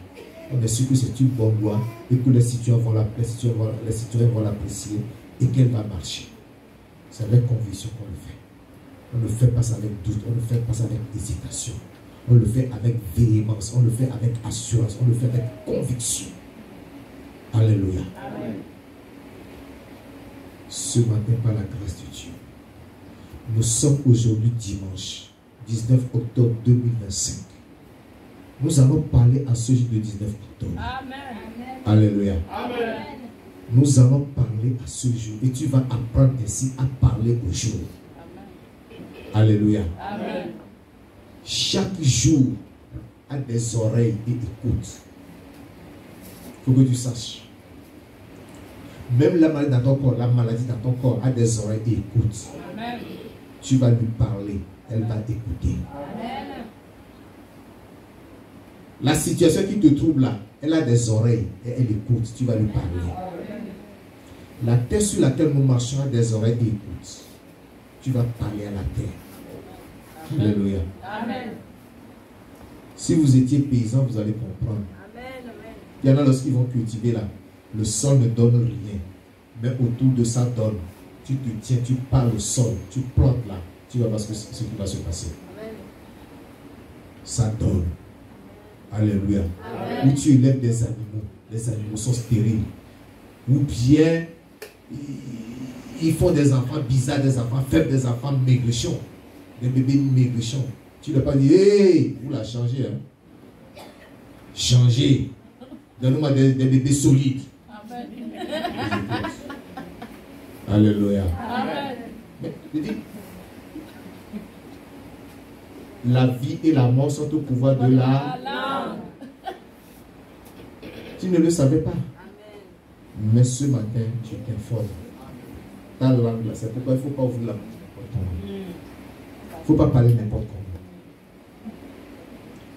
On est sûr que c'est une bonne loi et que les citoyens vont l'apprécier et qu'elle va marcher. C'est avec conviction qu'on le fait. On ne le fait pas avec doute, on ne le fait pas avec hésitation. On le fait avec véhémence, on le fait avec assurance, on le fait avec conviction. Alléluia. Amen. Ce matin, par la grâce de Dieu, nous sommes aujourd'hui dimanche 19 octobre 2025. Nous allons parler à ce jour de 19 octobre. Amen. Alléluia. Amen. Nous allons parler à ce jour et tu vas apprendre ainsi à parler au jour. Alléluia. Amen. Chaque jour a des oreilles et écoute. Il faut que tu saches. Même la maladie dans ton corps, a des oreilles et écoute. Amen. Tu vas lui parler, elle va écouter. Amen. La situation qui te trouble là, elle a des oreilles et elle écoute. Tu vas lui parler. La terre sur laquelle nous marchons a des oreilles et écoute. Tu vas parler à la terre. Alléluia. Amen. Si vous étiez paysan, vous allez comprendre. Il y en a lorsqu'ils vont cultiver là, le sol ne donne rien, mais autour de ça donne. Tu te tiens, tu parles au sol, tu plantes là, tu vas voir ce qui va se passer. Amen. Ça donne. Alléluia. Amen. Où tu élèves des animaux, les animaux sont stériles. Ou bien ils font des enfants bizarres, des enfants faibles, des enfants maigrichons, des bébés maigrichons. Tu ne leur pas dit, hey, vous la changez. Hein? Changez. Donne-moi des bébés solides. Amen. Alléluia. Amen. Mais, je dis, la vie et la mort sont au pouvoir de la langue. Tu ne le savais pas. Mais ce matin, tu t'informes. Ta langue là, c'est pourquoi il ne faut pas ouvrir la bouche. Il ne faut pas parler n'importe comment.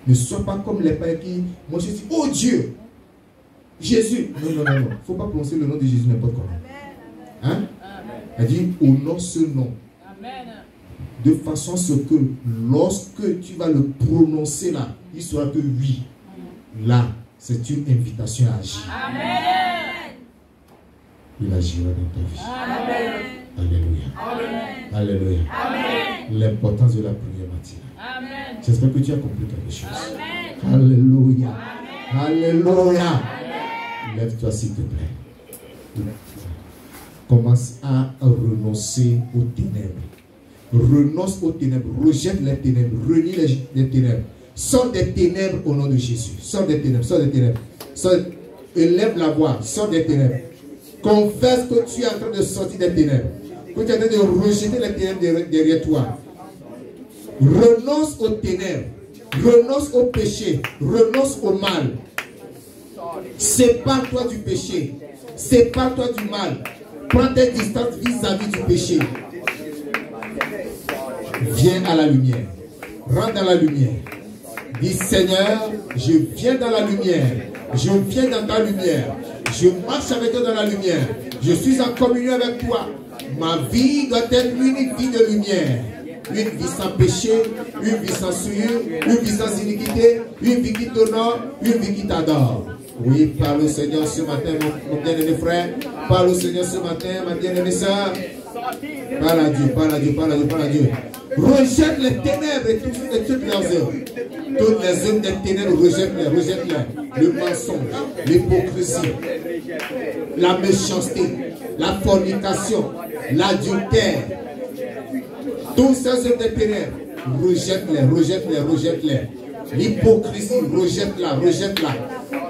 Ne sois pas comme les pères qui, moi je dis, oh Dieu, Jésus. Non, non, non, non. Il ne faut pas prononcer le nom de Jésus n'importe comment. Hein? Elle dit, honore ce nom. Amen. De façon à ce que lorsque tu vas le prononcer là, il sera que oui. Là, c'est une invitation à agir. Amen. Il agira dans ta vie. Amen. Alléluia. Amen. Alléluia. Amen. L'importance de la prière matinale. Amen. J'espère que tu as compris quelque chose. Amen. Alléluia. Amen. Alléluia. Amen. Lève-toi s'il te plaît. Commence à renoncer aux ténèbres. Renonce aux ténèbres. Rejette les ténèbres. Renie les ténèbres. Sors des ténèbres au nom de Jésus. Sors des ténèbres. Sors des ténèbres. Élève la voix. Sors des ténèbres. Confesse que tu es en train de sortir des ténèbres. Que tu es en train de rejeter les ténèbres derrière toi. Renonce aux ténèbres. Renonce au péché. Renonce au mal. Sépare-toi du péché. Sépare-toi du mal. Prends tes distances vis-à-vis du péché. Viens à la lumière. Rentre dans la lumière. Dis Seigneur, je viens dans la lumière. Je viens dans ta lumière. Je marche avec toi dans la lumière. Je suis en communion avec toi. Ma vie doit être une vie de lumière. Une vie sans péché, une vie sans souillure, une vie sans iniquité, une vie qui t'honore, une vie qui t'adore. Oui, parle au Seigneur ce matin, mon bien-aimé frère. Parle au Seigneur ce matin, ma bien-aimée soeur. Parle à Dieu, parle à Dieu, parle à Dieu, parle à Dieu. Rejette les ténèbres et toutes leurs œuvres. Toutes les œuvres des ténèbres, rejette-les, rejette-les. Le mensonge, l'hypocrisie, la méchanceté, la fornication, l'adultère. Toutes ces œuvres des ténèbres, rejette-les, rejette-les, rejette-les. L'hypocrisie, rejette-la, rejette-la.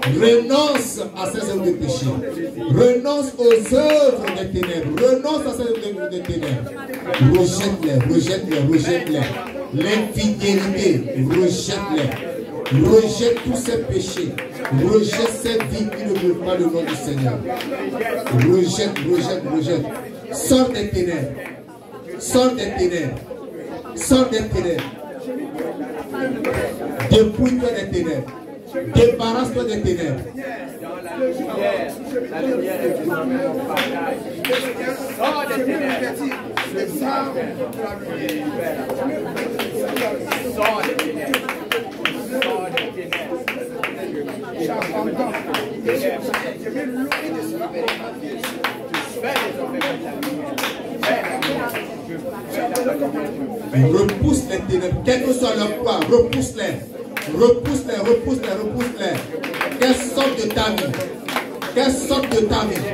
Renonce à ces œuvres de péché. Renonce aux œuvres des ténèbres. Renonce à ces œuvres des ténèbres. Rejette-les, rejette-les, rejette-les. L'infidélité, rejette-les. Rejette tous ces péchés. Rejette cette vie qui ne veut pas le nom du Seigneur. Rejette, rejette, rejette. Sors des ténèbres. Sors des ténèbres. Sors des ténèbres. Dépouille-toi des ténèbres. Débarrasse-toi des ténèbres. La lumière est du nom de mon partage. Sors des ténèbres. Sors des ténèbres. Sors des ténèbres. Repousse les ténèbres, quel que soit leur plan, repousse-les. Repousse-les, repousse-les, repousse-les. Qu'elles sortent de ta vie. Qu'elles sortent de ta vie.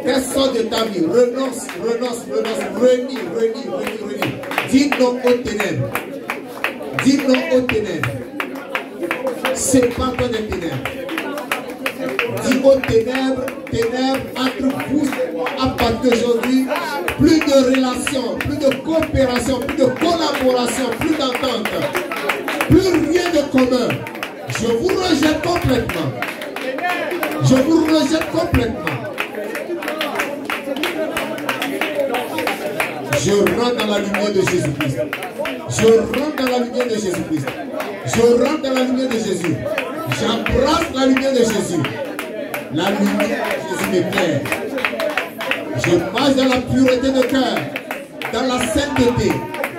Qu'elles sortent de ta vie. Renonce, renonce, renonce. Renie, renie, renie, renie. Dis non aux ténèbres. Dis non aux ténèbres. Sépare-toi des ténèbres. Dis aux ténèbres, ténèbres, entre vous, à partir d'aujourd'hui, plus de relations, plus de coopération, plus de collaboration, plus d'entente, plus rien de commun. Je vous rejette complètement. Je vous rejette complètement. Je rentre dans la lumière de Jésus-Christ. Je rentre dans la lumière de Jésus-Christ. Je rentre dans la lumière de Jésus. J'embrasse la lumière de Jésus. La lumière de Jésus m'éclaire. Je marche dans la pureté de cœur, dans la sainteté,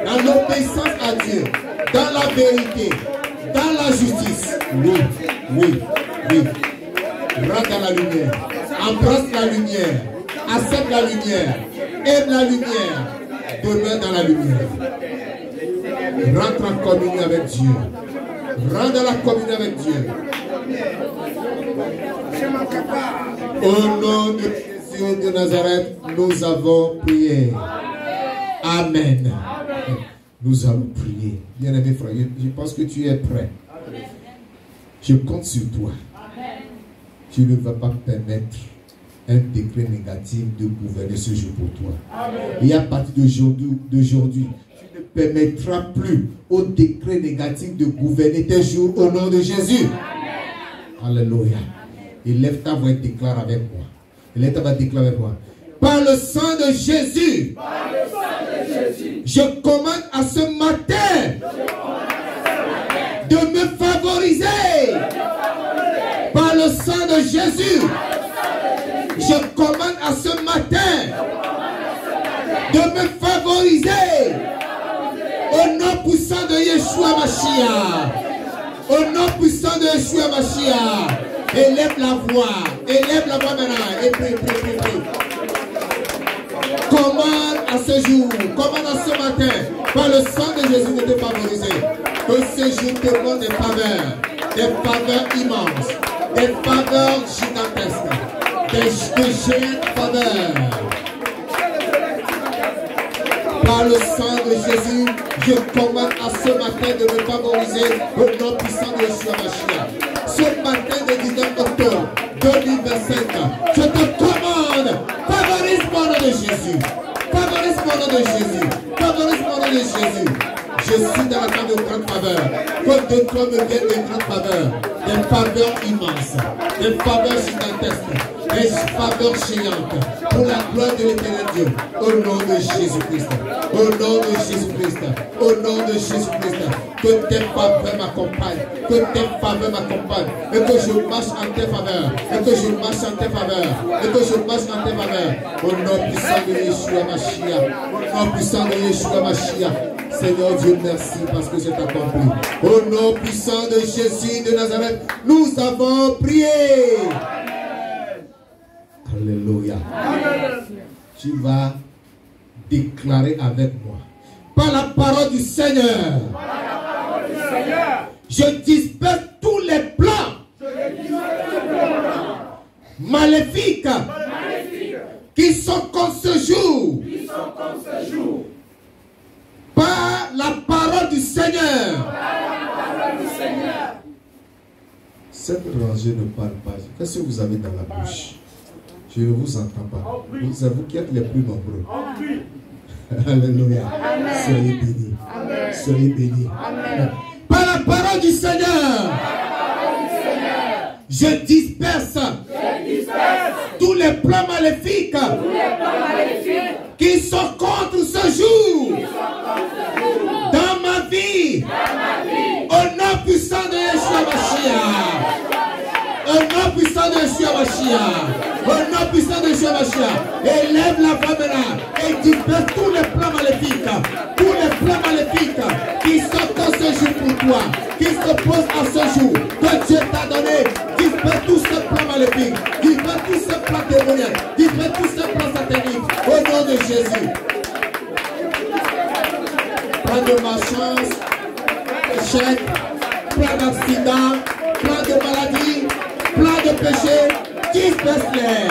dans l'obéissance à Dieu, dans la vérité, dans la justice. Oui, oui, oui. Rentre dans la lumière. Embrasse la lumière. Accepte la lumière. Aime la lumière. Demeure dans la lumière. Rentre en communion avec Dieu. Rentre dans la communion avec Dieu. Au nom de Jésus de Nazareth, nous avons prié. Amen. Nous allons prier. Bien-aimé frère, je pense que tu es prêt. Je compte sur toi. Tu ne vas pas permettre un décret négatif de gouverner ce jour pour toi. Et à partir d'aujourd'hui, tu ne permettras plus au décret négatif de gouverner tes jours au nom de Jésus. Alléluia. Élève ta voix et déclare avec moi. Élève ta voix et déclare avec moi. Par le sang de Jésus, je commande à ce matin de me favoriser. Par le sang de Jésus, je commande à ce matin de me favoriser. Au nom puissant de Yeshua Mashiach. Au nom puissant de Yeshua Mashiach. Élève la voix maintenant et prie, prie, prie, prie. Commande à ce jour, commande à ce matin, par le sang de Jésus de te favoriser. Que ce jour te donne des faveurs immenses, des faveurs gigantesques, des géantes faveurs. Par le sang de Jésus, je commande à ce matin de me favoriser au nom puissant de Yeshua Mashiach. Ce matin de 19 octobre 2025, je te commande, favorise-moi au nom de Jésus. Favorise-moi au nom de Jésus. Favorise-moi au nom de Jésus. Je suis dans la table de grandes faveurs. Comme de toi me viennent des grandes faveurs. Des faveurs immenses. Des faveurs gigantesques. Des faveurs géantes. Pour la gloire de l'éternel Dieu. Au nom de Jésus-Christ. Au nom de Jésus-Christ. Au nom de Jésus-Christ. Que tes faveurs m'accompagnent. Que tes faveurs m'accompagnent. Et que je marche en tes faveurs. Et que je marche en tes faveurs. Et que je marche en tes faveurs. Au nom puissant de Yeshua Mashiach. Au nom puissant de Yeshua Mashiach. Seigneur Dieu, merci parce que c'est accompli. Au nom puissant de Jésus de Nazareth, nous avons prié. Alléluia. Tu vas déclarer avec moi. Par la parole du Seigneur, je disperse tous les plans maléfiques qui sont contre ce jour. Par la parole du Seigneur. Cette rangée ne parle pas. Qu'est-ce que vous avez dans la bouche? Je ne vous entends pas. Vous qui êtes les plus nombreux. Alléluia. Soyez bénis. Soyez bénis. Par la parole du Seigneur. Je disperse tous les plans maléfiques qui sont contre ce jour dans ma vie. Au nom puissant de Yeshua Mashiach. Au nom puissant de Yeshua Mashiach. Au nom puissant de Yeshua Mashiach. Élève la voix maintenant et disperse tous les plans maléfiques. Tous les plans maléfiques qui sont dans ce jour pour toi, qui s'opposent à ce jour que Dieu t'a donné. Disperse tous ces plans maléfiques. Disperse tous ces plans démoniaques. Disperse tous ces plans sataniques. Au nom de Jésus. Plan de malchance, échec, plan d'accident, plan de maladie, plan de péché, disperse-les,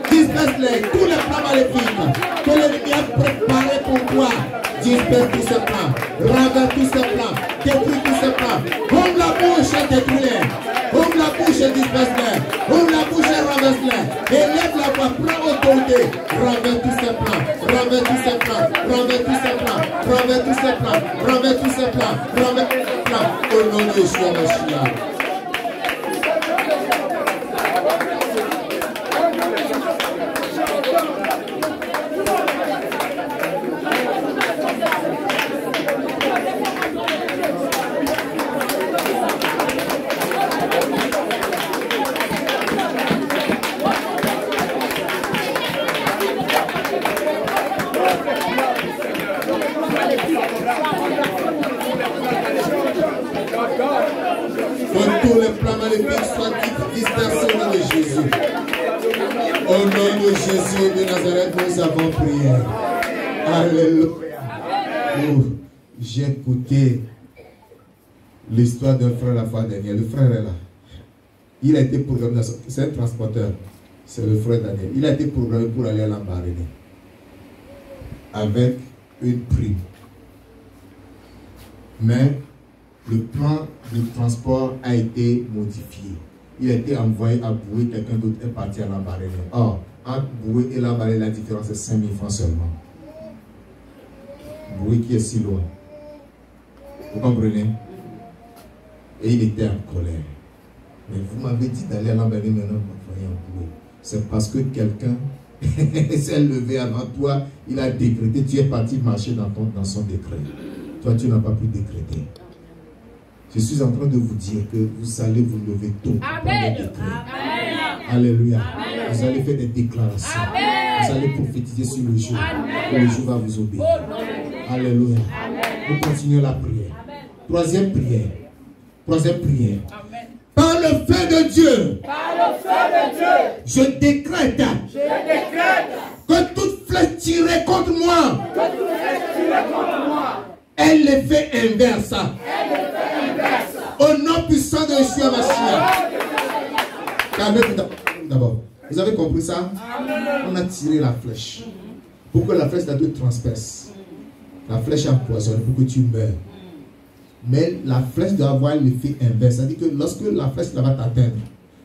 disperse-les, tous les plans maléfiques que l'ennemi a préparés pour toi, disperse tous ces plans, renverse tous ces plans, détruis tous ces plans, ouvre la bouche et détruis-les, ouvre la bouche et disperse-les, ouvre la bouche et renverse-les, élève la voix, prends autorité, renverse tous ces plans, renverse tous ces plans, renverse tous ces plans, renverse tous ces plans, renverse tous ces plans, renverse tous ces plans, au nom de Yeshua Mashiach. Tous les plans maléfiques soient dispersés au nom de Jésus. Au nom de Jésus de Nazareth, nous avons prié. Alléluia. Oh, j'ai écouté l'histoire d'un frère la fois dernière. Le frère est là. Il a été programmé, c'est un transporteur. C'est le frère Daniel. Il a été programmé pour aller à Lambaréné avec une prime. Mais le plan de transport a été modifié. Il a été envoyé à Boué, quelqu'un d'autre est parti à Lambaréné. Or, entre Boué et Lambaréné, la différence est 5 000 francs seulement. Boué qui est si loin. Vous comprenez? Et il était en colère. Mais vous m'avez dit d'aller à Lambaréné, maintenant vous voyez en Boué. C'est parce que quelqu'un s'est levé avant toi, il a décrété, tu es parti marcher dans son décret. Toi, tu n'as pas pu décréter. Je suis en train de vous dire que vous allez vous lever tôt. Amen. Alléluia. Amen. Vous allez faire des déclarations. Amen. Vous allez prophétiser sur le jour. Et le jour va vous obéir. Alléluia. Amen. Nous continuons la prière. Amen. Troisième prière. Troisième prière. Amen. Par le feu de Dieu. Par le feu de Dieu. Je décrète. Que toute flèche tirée contre moi. Elle les fait inverse. Au nom puissant de Yeshua Mashiach. Calmez-vous d'abord. Vous avez compris ça? On a tiré la flèche. Pour que la flèche te transperce. La flèche est empoisonnée pour que tu meurs. Mais la flèche doit avoir l'effet inverse. C'est-à-dire que lorsque la flèche va t'atteindre,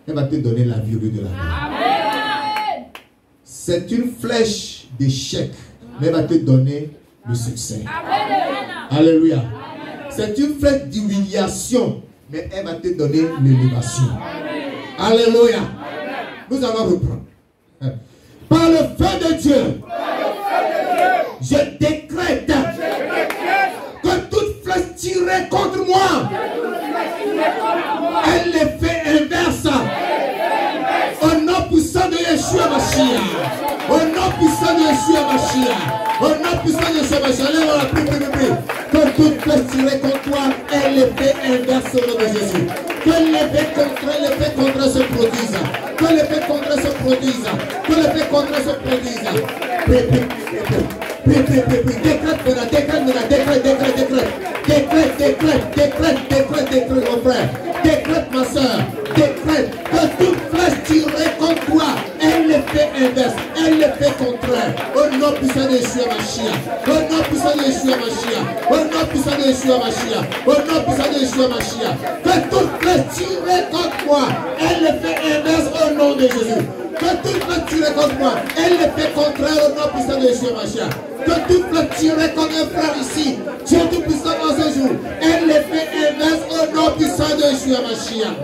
elle va te donner la vie au lieu de la mort. C'est une flèche d'échec, mais elle va te donner le succès. Alléluia. C'est une flèche d'humiliation, mais elle va te donner l'élévation. Alléluia. Nous allons reprendre. Par le feu de Dieu, je décrète que toute flèche tirée contre moi, elle les fait inverse. Au nom puissant de Yeshua Mashiach. Au nom puissant de Yeshua Mashiach. Au nom puissant de Yeshua Mashiach. Que toute flèche tirée contre toi, elle les fait inverse au nom de Jésus. Que l'effet contre se produise. Que l'effet contre se produise. Que l'effet contre se produise. Décrète, mon frère. Décrète, ma soeur. Décrète que toute flèche tirée contre toi, elle le fait inverse, elle le fait contraire. Au nom puissant de Yeshua Mashiach. Au nom puissant de Yeshua Mashiach. Au nom puissant de Yeshua Mashiach. Au nom puissant de Yeshua Mashiach. Que toute flèche tirée contre moi, elle le fait inverse au nom de Jésus. Que toute flèche tirée contre moi, elle le fait contraire au nom puissant de Yeshua Mashiach. Que toute flèche tirée contre un frère ici, Dieu tout puissant dans ce jour, elle le fait inverse au nom puissant de Yeshua Mashiach.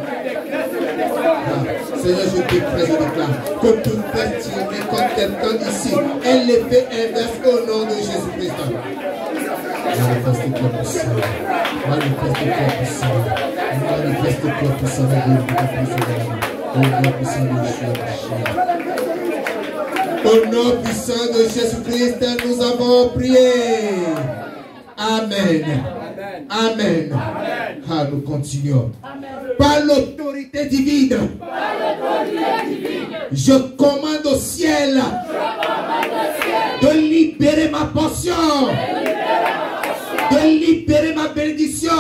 Seigneur, je déclare que toute personne qui contre quelqu'un ici est l'effet inverse au nom de Jésus-Christ. Manifeste-toi puissant. Manifeste-toi puissant. Manifeste-toi puissant. Au nom puissant de Jésus-Christ, nous avons prié. Amen. Amen. Ah, nous continuons. Par l'autorité divine, je commande au ciel de libérer ma portion, de libérer ma bénédiction,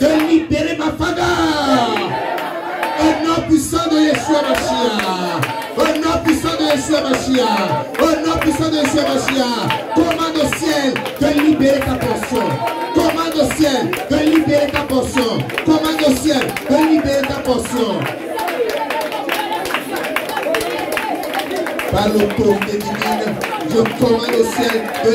de libérer ma faveur. Au nom puissant de Yeshua Mashiach. Au nom puissant de Yeshua Mashiach. Au nom puissant de Yeshua Mashiach. Commande au ciel de libérer ta portion. Commande au ciel de libérer ta portion. Commande au ciel de libérer ta portion. Par l'autorité divine, je commande au ciel de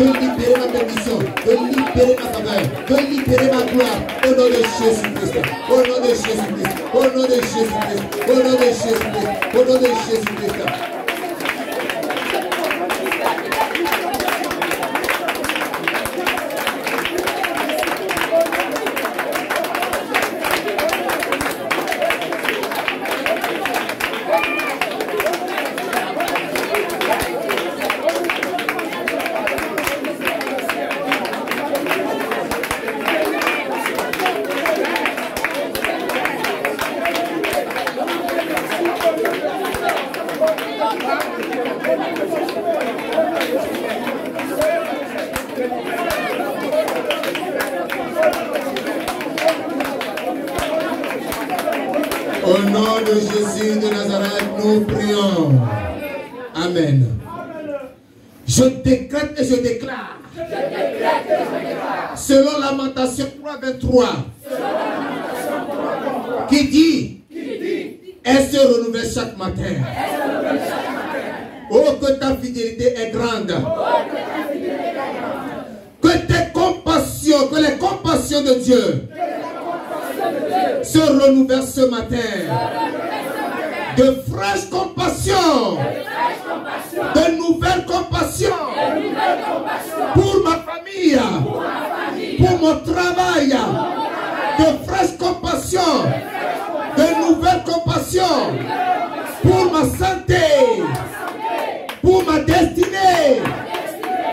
libérer ma bénédiction, de libérer ma faveur, de libérer ma gloire, au nom de Jésus-Christ, au nom de Jésus-Christ, au nom de Jésus-Christ, au nom de Jésus-Christ, au nom de Jésus-Christ. Au nom de Jésus de Nazareth, nous prions. Amen. Je décrète et je déclare. Selon Lamentation 3:23, qui dit, elle se renouvelle chaque matin. Oh, que ta fidélité est grande. Que tes compassions, que les compassions de Dieu se renouvellent ce matin. De fraîches compassions, de nouvelles compassions pour ma famille, pour mon travail, de fraîches compassions, de nouvelles compassions pour ma santé, pour ma destinée.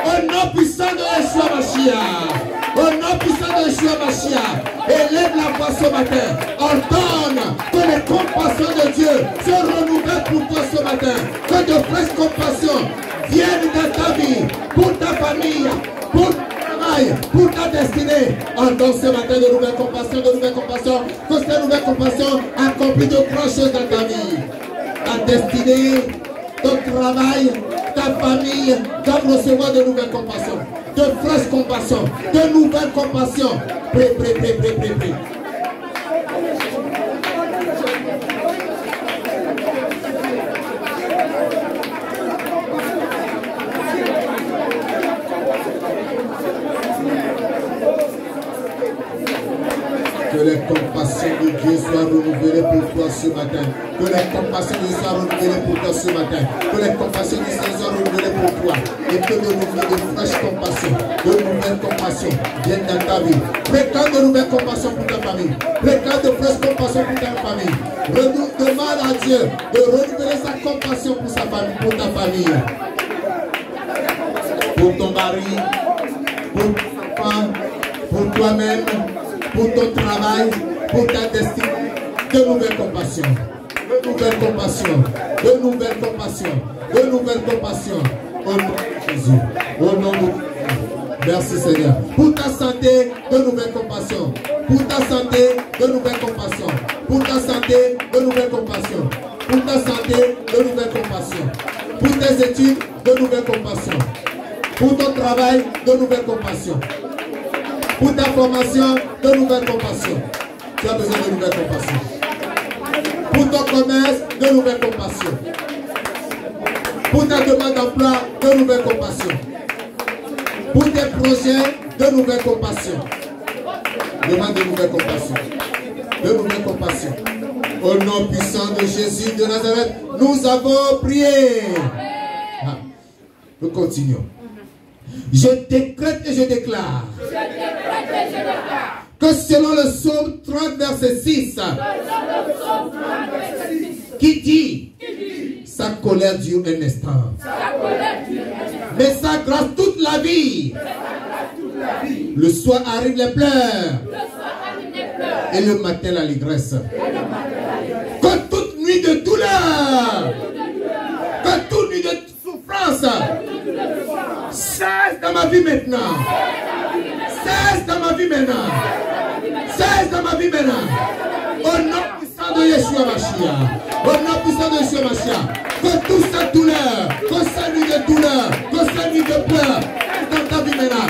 Au nom puissant de Yeshua Mashiach, au nom puissant de Yeshua Mashiach, élève la voix ce matin, ordonne que les compassions de Dieu se renouvellent pour toi ce matin, que de fraîches compassions viennent dans ta vie, pour ta famille, pour ton travail, pour ta destinée. Ordonne ce matin de nouvelles compassions, que ces nouvelles compassions accomplissent de grandes choses dans ta vie. Ta destinée, ton travail, ta famille doivent recevoir de nouvelles compassions, de fraîches compassions, de nouvelles compassions. Prie. Que les compassions de Dieu soient renouvelées pour toi ce matin. Que les compassions de Dieu soient renouvelées pour toi ce matin. Que les compassions de Dieu soient renouvelées pour toi. Et que de fraîches compassions, de nouvelles compassions viennent dans ta vie. Préclame de nouvelles compassions pour ta famille. Préclame de fraîches compassions pour ta famille. Demande à Dieu de renouveler sa compassion pour sa famille, pour ta famille. Pour ton mari, pour ton enfant, pour toi-même, pour ton travail, pour ta destinée. De nouvelles compassions, de nouvelles compassions, de nouvelles compassions, de nouvelles compassions. Au nom de Jésus, au nom de Jésus. Merci Seigneur. Pour ta santé, de nouvelles compassions. Pour ta santé, de nouvelles compassions. Pour ta santé, de nouvelles compassions. Pour ta santé, de nouvelles compassions. Pour tes études, de nouvelles compassions. Pour ton travail, de nouvelles compassions. Pour ta formation, de nouvelles compassions. Tu as besoin de nouvelles compassions. Pour ton commerce, de nouvelles compassions. Pour ta demande d'emploi, de nouvelles compassions. Pour tes projets, de nouvelles compassions. Demande de nouvelles compassions. De nouvelles compassions. Au nom puissant de Jésus de Nazareth, nous avons prié. Ah, nous continuons. Je décrète et je déclare que selon le psaume 30 verset 6, qui dit sa colère dure un instant, mais sa grâce toute la vie. Le soir arrivent les pleurs et le matin l'allégresse. Que toute nuit de douleur, que toute nuit de souffrance cesse dans ma vie maintenant. Cesse dans ma vie maintenant. Cesse dans ma vie maintenant. Au nom puissant de Yeshua Mashiach. Au nom puissant de Yeshua Mashiach. Que toute cette douleur, que cette nuit de douleur, que cette nuit de pleurs cesse dans ta vie maintenant.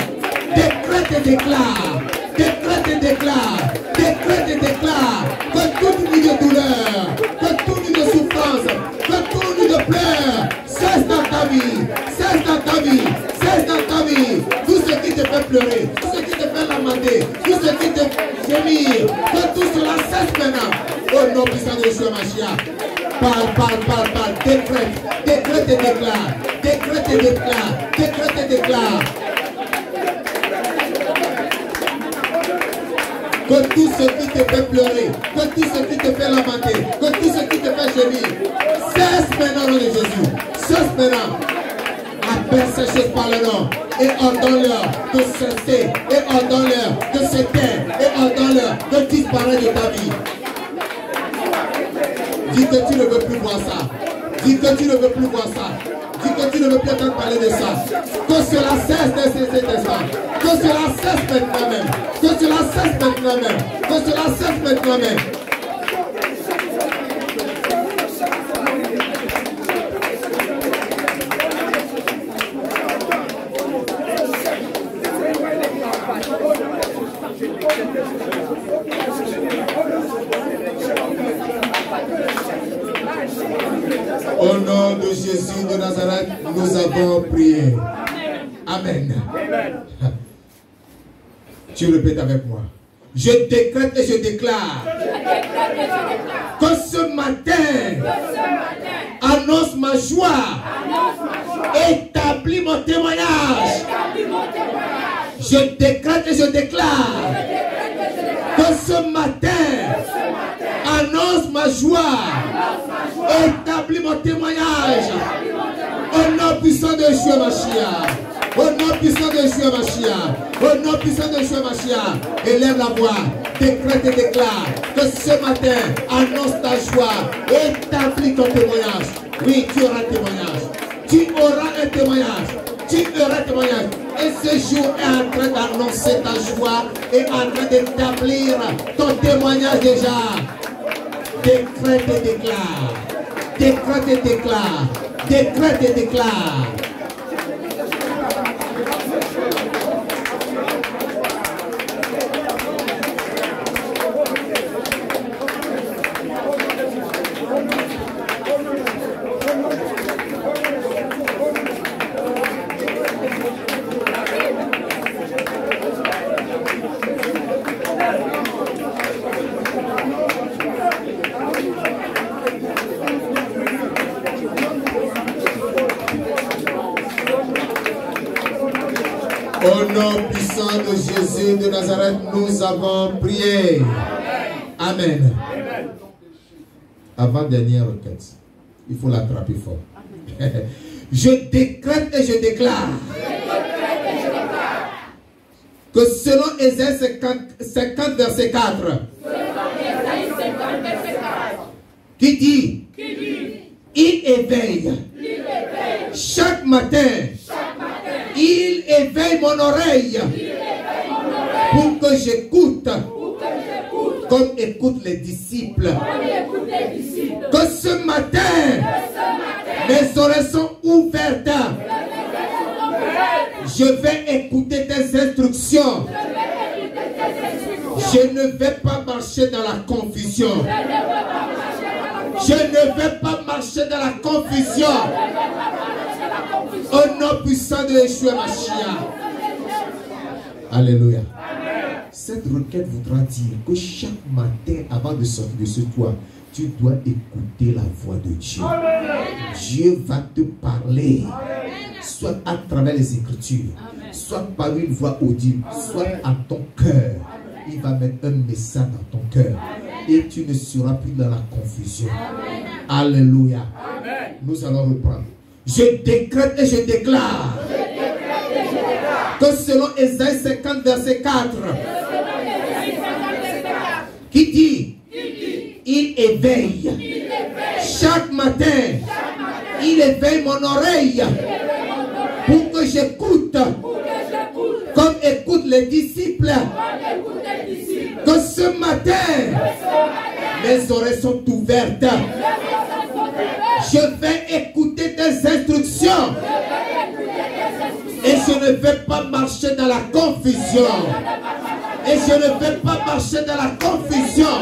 Décrète et déclare. Décrète et déclare. Décrète et déclare. Que toute nuit de douleur, que toute nuit de souffrance, que toute nuit de pleurs cesse dans ta vie. Cesse dans ta vie. Cesse dans ta vie. Tout ce qui te fait pleurer, tout ce qui te fait lamenter, tout ce qui te fait gémir, que tout cela cesse maintenant. Au nom puissant de Yeshua Mashiach. Parle. Décrète. Décrète et déclare. Décrète et déclare. Décrète et déclare. Que tout ce qui te fait pleurer, que tout ce qui te fait lamenter, que tout ce qui te fait gémir, cesse maintenant au nom de Jésus. Cesse maintenant. Appelle ces choses par le nom et ordonne-leur de cesser, et ordonne-leur de se taire, et ordonne-leur de disparaître de ta vie. Dis que tu ne veux plus voir ça. Dis que tu ne veux plus voir ça. Dis que tu ne veux plus entendre parler de ça. Que cela cesse de cesser de ça. Que cela cesse maintenant même. Que cela cesse maintenant même. Que cela cesse maintenant même. Au nom de Jésus de Nazareth, nous avons prié. Amen. Tu répètes avec moi. Je décrète et je déclare que ce matin annonce ma joie, établis mon témoignage. Je décrète et je déclare que ce matin annonce ma joie, établis mon témoignage. Au nom puissant de Yeshua Mashiach. Au nom puissant de Yeshua Mashiach. Au nom puissant de Yeshua Mashiach. Élève la voix. Décrète et déclare que ce matin annonce ta joie. Établis ton témoignage. Oui, tu auras un témoignage. Tu auras un témoignage. Tu auras un témoignage. Et ce jour est en train d'annoncer ta joie et en train d'établir ton témoignage déjà. Décrète et déclare. Décrète et déclare. Décrète et déclare. Au nom puissant de Jésus de Nazareth, nous avons prié. Amen. Avant-dernière requête. Il faut l'attraper fort. Je décrète et je déclare que selon Ésaïe 50 verset 4, qui dit, il éveille chaque matin. Il éveille mon oreille pour que j'écoute comme écoutent les disciples. Que ce matin, mes oreilles sont ouvertes. Je vais écouter tes instructions. Je ne vais pas marcher dans la confusion. Je ne vais pas marcher dans la confusion. Au nom puissant de Yeshua Mashiach. Alléluia. Cette requête voudra dire que chaque matin, avant de sortir de ce toit, tu dois écouter la voix de Dieu. Dieu va te parler, soit à travers les Écritures, soit par une voix audible, soit à ton cœur. Il va mettre un message dans ton cœur et tu ne seras plus dans la confusion. Alléluia. Nous allons reprendre. Je décrète et je déclare que selon Ésaïe 50, verset 4, qui dit, il éveille. Chaque matin, il éveille mon oreille pour que j'écoute, comme écoutent les disciples, que ce matin, mes oreilles sont ouvertes. Je vais écouter tes instructions. Et je ne vais pas marcher dans la confusion. Et je ne vais pas marcher dans la confusion.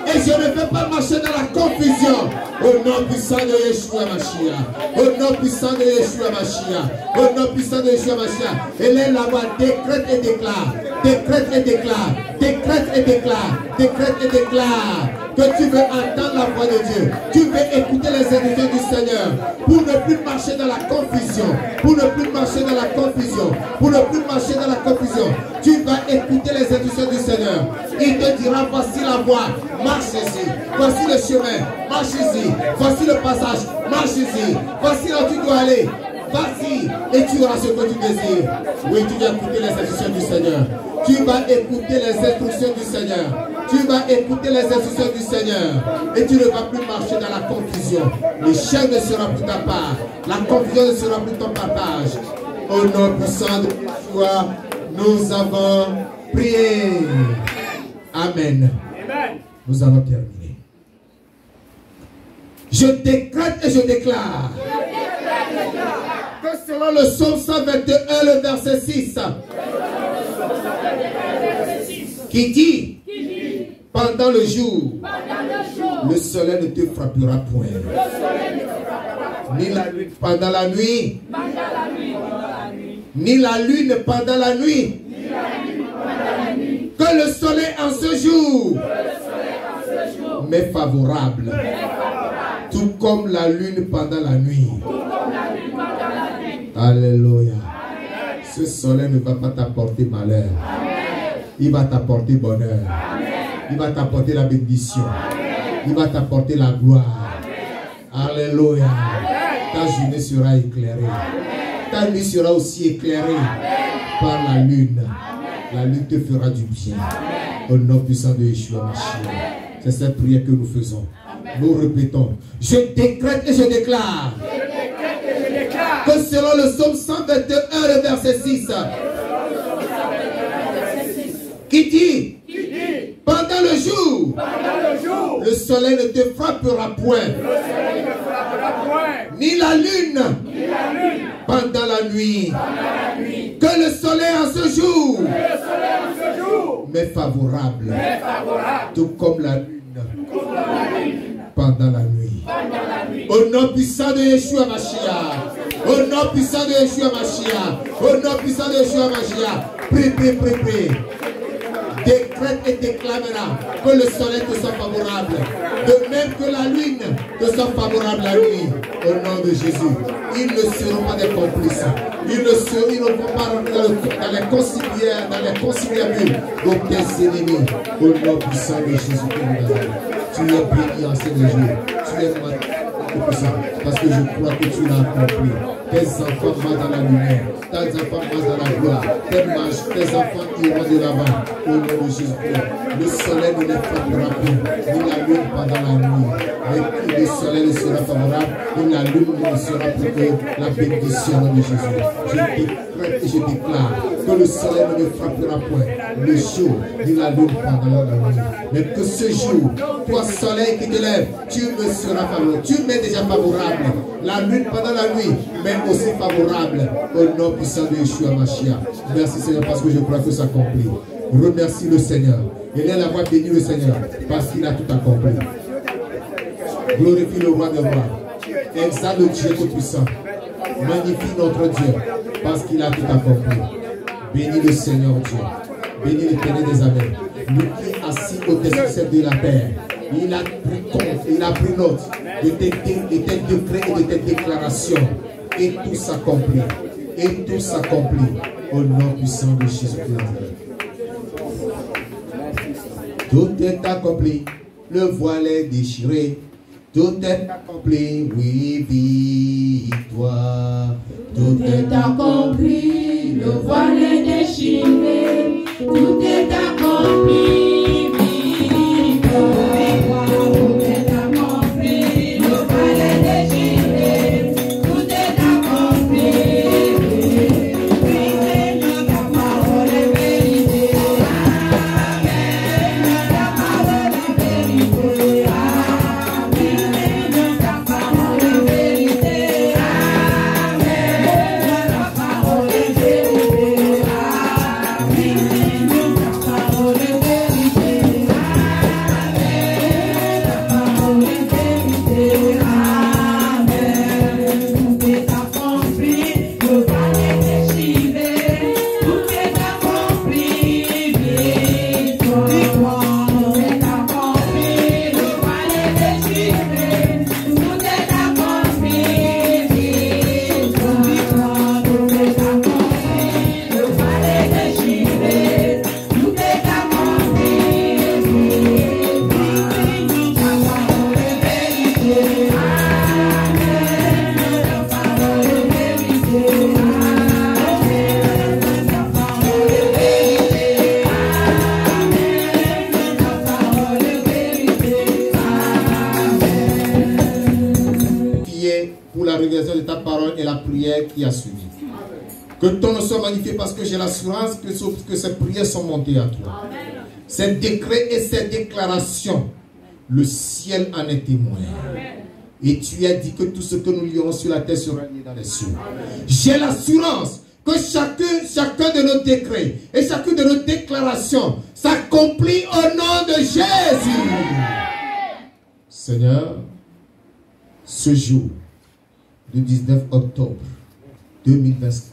Et je ne vais pas marcher dans la confusion. Au nom puissant de Yeshua Mashiach. Au nom puissant de Yeshua Mashiach. Au nom puissant de Yeshua Mashiach. Et là, là-bas, décrète et déclare. Décrète et déclare. Décrète et déclare. Décrète et déclare. Que tu veux entendre la voix de Dieu. Tu veux écouter les instructions du Seigneur. Pour ne plus marcher dans la confusion. Pour ne plus marcher dans la confusion. Pour ne plus marcher dans la confusion. Tu vas écouter les instructions du Seigneur. Il te dira, voici la voie. Marche ici. Voici le chemin. Marche ici. Voici le passage. Marche ici. Voici là où tu dois aller. Vas-y et tu auras ce que tu désires. Oui, tu vas écouter les instructions du Seigneur. Tu vas écouter les instructions du Seigneur. Tu vas écouter les instructions du Seigneur. Et tu ne vas plus marcher dans la confusion. Le chien ne sera plus ta part. La confusion ne sera plus ton partage. Au nom puissant de Yeshua, nous avons prié. Amen. Nous allons terminer. Je décrète et je déclare que selon le psaume 121, le verset 6, qui dit, pendant le jour, le soleil ne te frappera point, ni la nuit pendant la nuit, ni la lune pendant la nuit, que le soleil en ce jour m'est favorable, tout comme la lune pendant la nuit. Alléluia. Ce soleil ne va pas t'apporter malheur. Il va t'apporter bonheur. Il va t'apporter la bénédiction. Il va t'apporter la gloire. Alléluia. Ta journée sera éclairée. Ta nuit sera aussi éclairée par la lune. La lune te fera du bien. Au nom puissant de Yeshua Mashiach. C'est cette prière que nous faisons. Nous répétons. Je décrète et je déclare que selon le psaume 121, le verset 6, qui dit, pendant le jour, le soleil ne te frappera point, ni la lune pendant la nuit, que le soleil en ce jour m'est favorable, tout comme la lune pendant la nuit. Au nom puissant de Yeshua Mashiach. Au nom puissant de Yeshua Mashiach. Au nom puissant de Yeshua Mashiach. Prie, prie, prie, prie. Décrète et déclamera que le soleil te soit favorable. De même que la lune te soit favorable la nuit. Au nom de Jésus. Ils ne seront pas des complices. Ils ne vont pas rentrer dans les conciliabules de tes ennemis. Au nom puissant de Jésus. Tu es béni en ces jours. Tu es parce que je crois que tu l'as accompli. Tes enfants marchent dans la lumière. Tes enfants marchent dans la gloire. Tes enfants iront de l'avant. Au nom de Jésus. Le soleil ne les frappera plus. Ni la lune pendant la nuit. Mais le soleil ne sera favorable. Ni la lune ne sera plus que la bénédiction de Jésus. Je décrète et je déclare que le soleil ne les frappera point. Le jour, ni la lune pendant la nuit. Mais que ce jour, toi soleil qui te lève, tu me seras favorable. Tu m'es déjà favorable. La lune pendant la nuit, mais aussi favorable. Au nom puissant de Yeshua Mashiach. Merci Seigneur parce que je crois que ça accomplit. Remercie le Seigneur. Et là, la voix bénit le Seigneur parce qu'il a tout accompli. Glorifie le roi des rois. Exalte le Dieu tout-puissant. Magnifie notre Dieu parce qu'il a tout accompli. Bénis le Seigneur Dieu. Bénis l'Éternel des armées. Lui qui est assis au-dessus de la terre. Il a pris compte, il a pris note de tes décrets et de tes déclarations. Et tout s'accomplit. Et tout s'accomplit. Au nom puissant de Jésus-Christ. Tout est accompli. Le voile est déchiré. Tout est accompli, oui, victoire. Tout est accompli, le voile est déchiré. Tout est accompli, victoire. Tout est accompli, le voile est déchiré. Tout est accompli, Seigneur, ta parole est vérité. Amen, ta parole est vérité. de ta parole et la prière qui a suivi. Que ton nom soit magnifié parce que j'ai l'assurance que ces prières sont montées à toi. Ces décrets et ces déclarations, le ciel en est témoin. Et tu as dit que tout ce que nous lirons sur la terre sera lié dans les cieux. J'ai l'assurance que chacun de nos décrets et chacune de nos déclarations s'accomplit au nom de Jésus. Seigneur, ce jour du 19 octobre 2024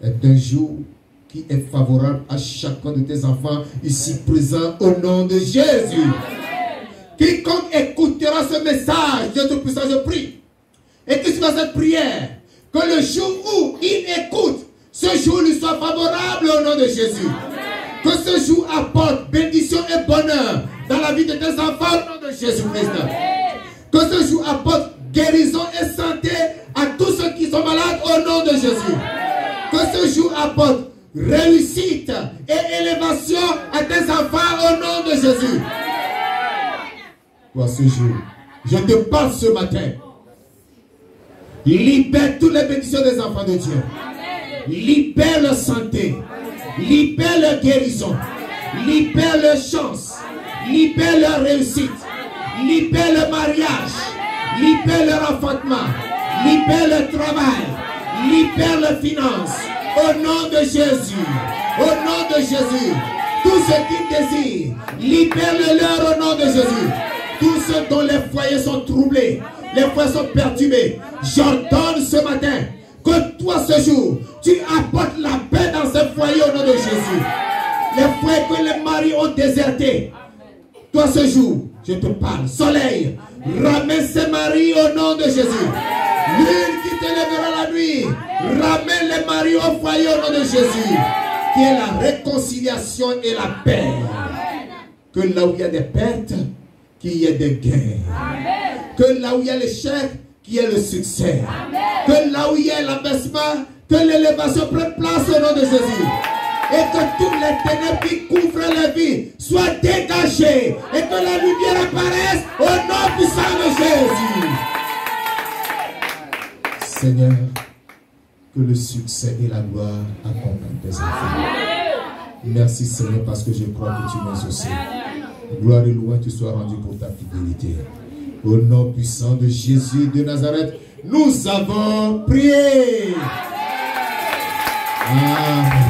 est un jour qui est favorable à chacun de tes enfants ici présents au nom de Jésus. Quiconque écoutera ce message, Dieu Tout-Puissant, je prie, et qu'il fasse cette prière, que le jour où il écoute, ce jour lui soit favorable au nom de Jésus. Amen. Que ce jour apporte bénédiction et bonheur dans la vie de tes enfants au nom de Jésus-Christ. Que ce jour apporte guérison et santé à tous ceux qui sont malades au nom de Jésus. Amen. Que ce jour apporte réussite et élévation à tes enfants au nom de Jésus. Toi, ce jour, je te parle ce matin. Libère toutes les bénédictions des enfants de Dieu. Libère leur santé. Libère leur guérison. Libère leur chance. Libère leur réussite. Libère leur mariage. Libère leur enfantement. Libère leur travail. Libère leurs finances. Au nom de Jésus. Au nom de Jésus. Tout ce qu'ils désirent, libère-le-leur au nom de Jésus. Tous ceux dont les foyers sont troublés, les foyers sont perturbés, j'ordonne ce matin que toi ce jour, tu apportes la paix dans ces foyers au nom de Jésus. Les foyers que les maris ont désertés, toi ce jour, je te parle, soleil, ramène ces maris au nom de Jésus. Lune qui te lèvera la nuit, ramène les maris au foyer au nom de Jésus. Qui est la réconciliation et la paix. Que là où il y a des pertes, qu'il y ait des gains. Que là où il y a l'échec, qu'il y ait le succès. Que là où il y a l'abaissement, que l'élévation prenne place au nom de Jésus. Et que toutes les ténèbres qui couvrent la vie soient dégagées. Et que la lumière apparaisse au nom puissant de Jésus. Seigneur, que le succès et la gloire accompagnent tes enfants. Merci Seigneur parce que je crois que tu m'as aussi. Gloire et louange te soient rendues pour ta fidélité. Au nom puissant de Jésus de Nazareth, nous avons prié. Amen.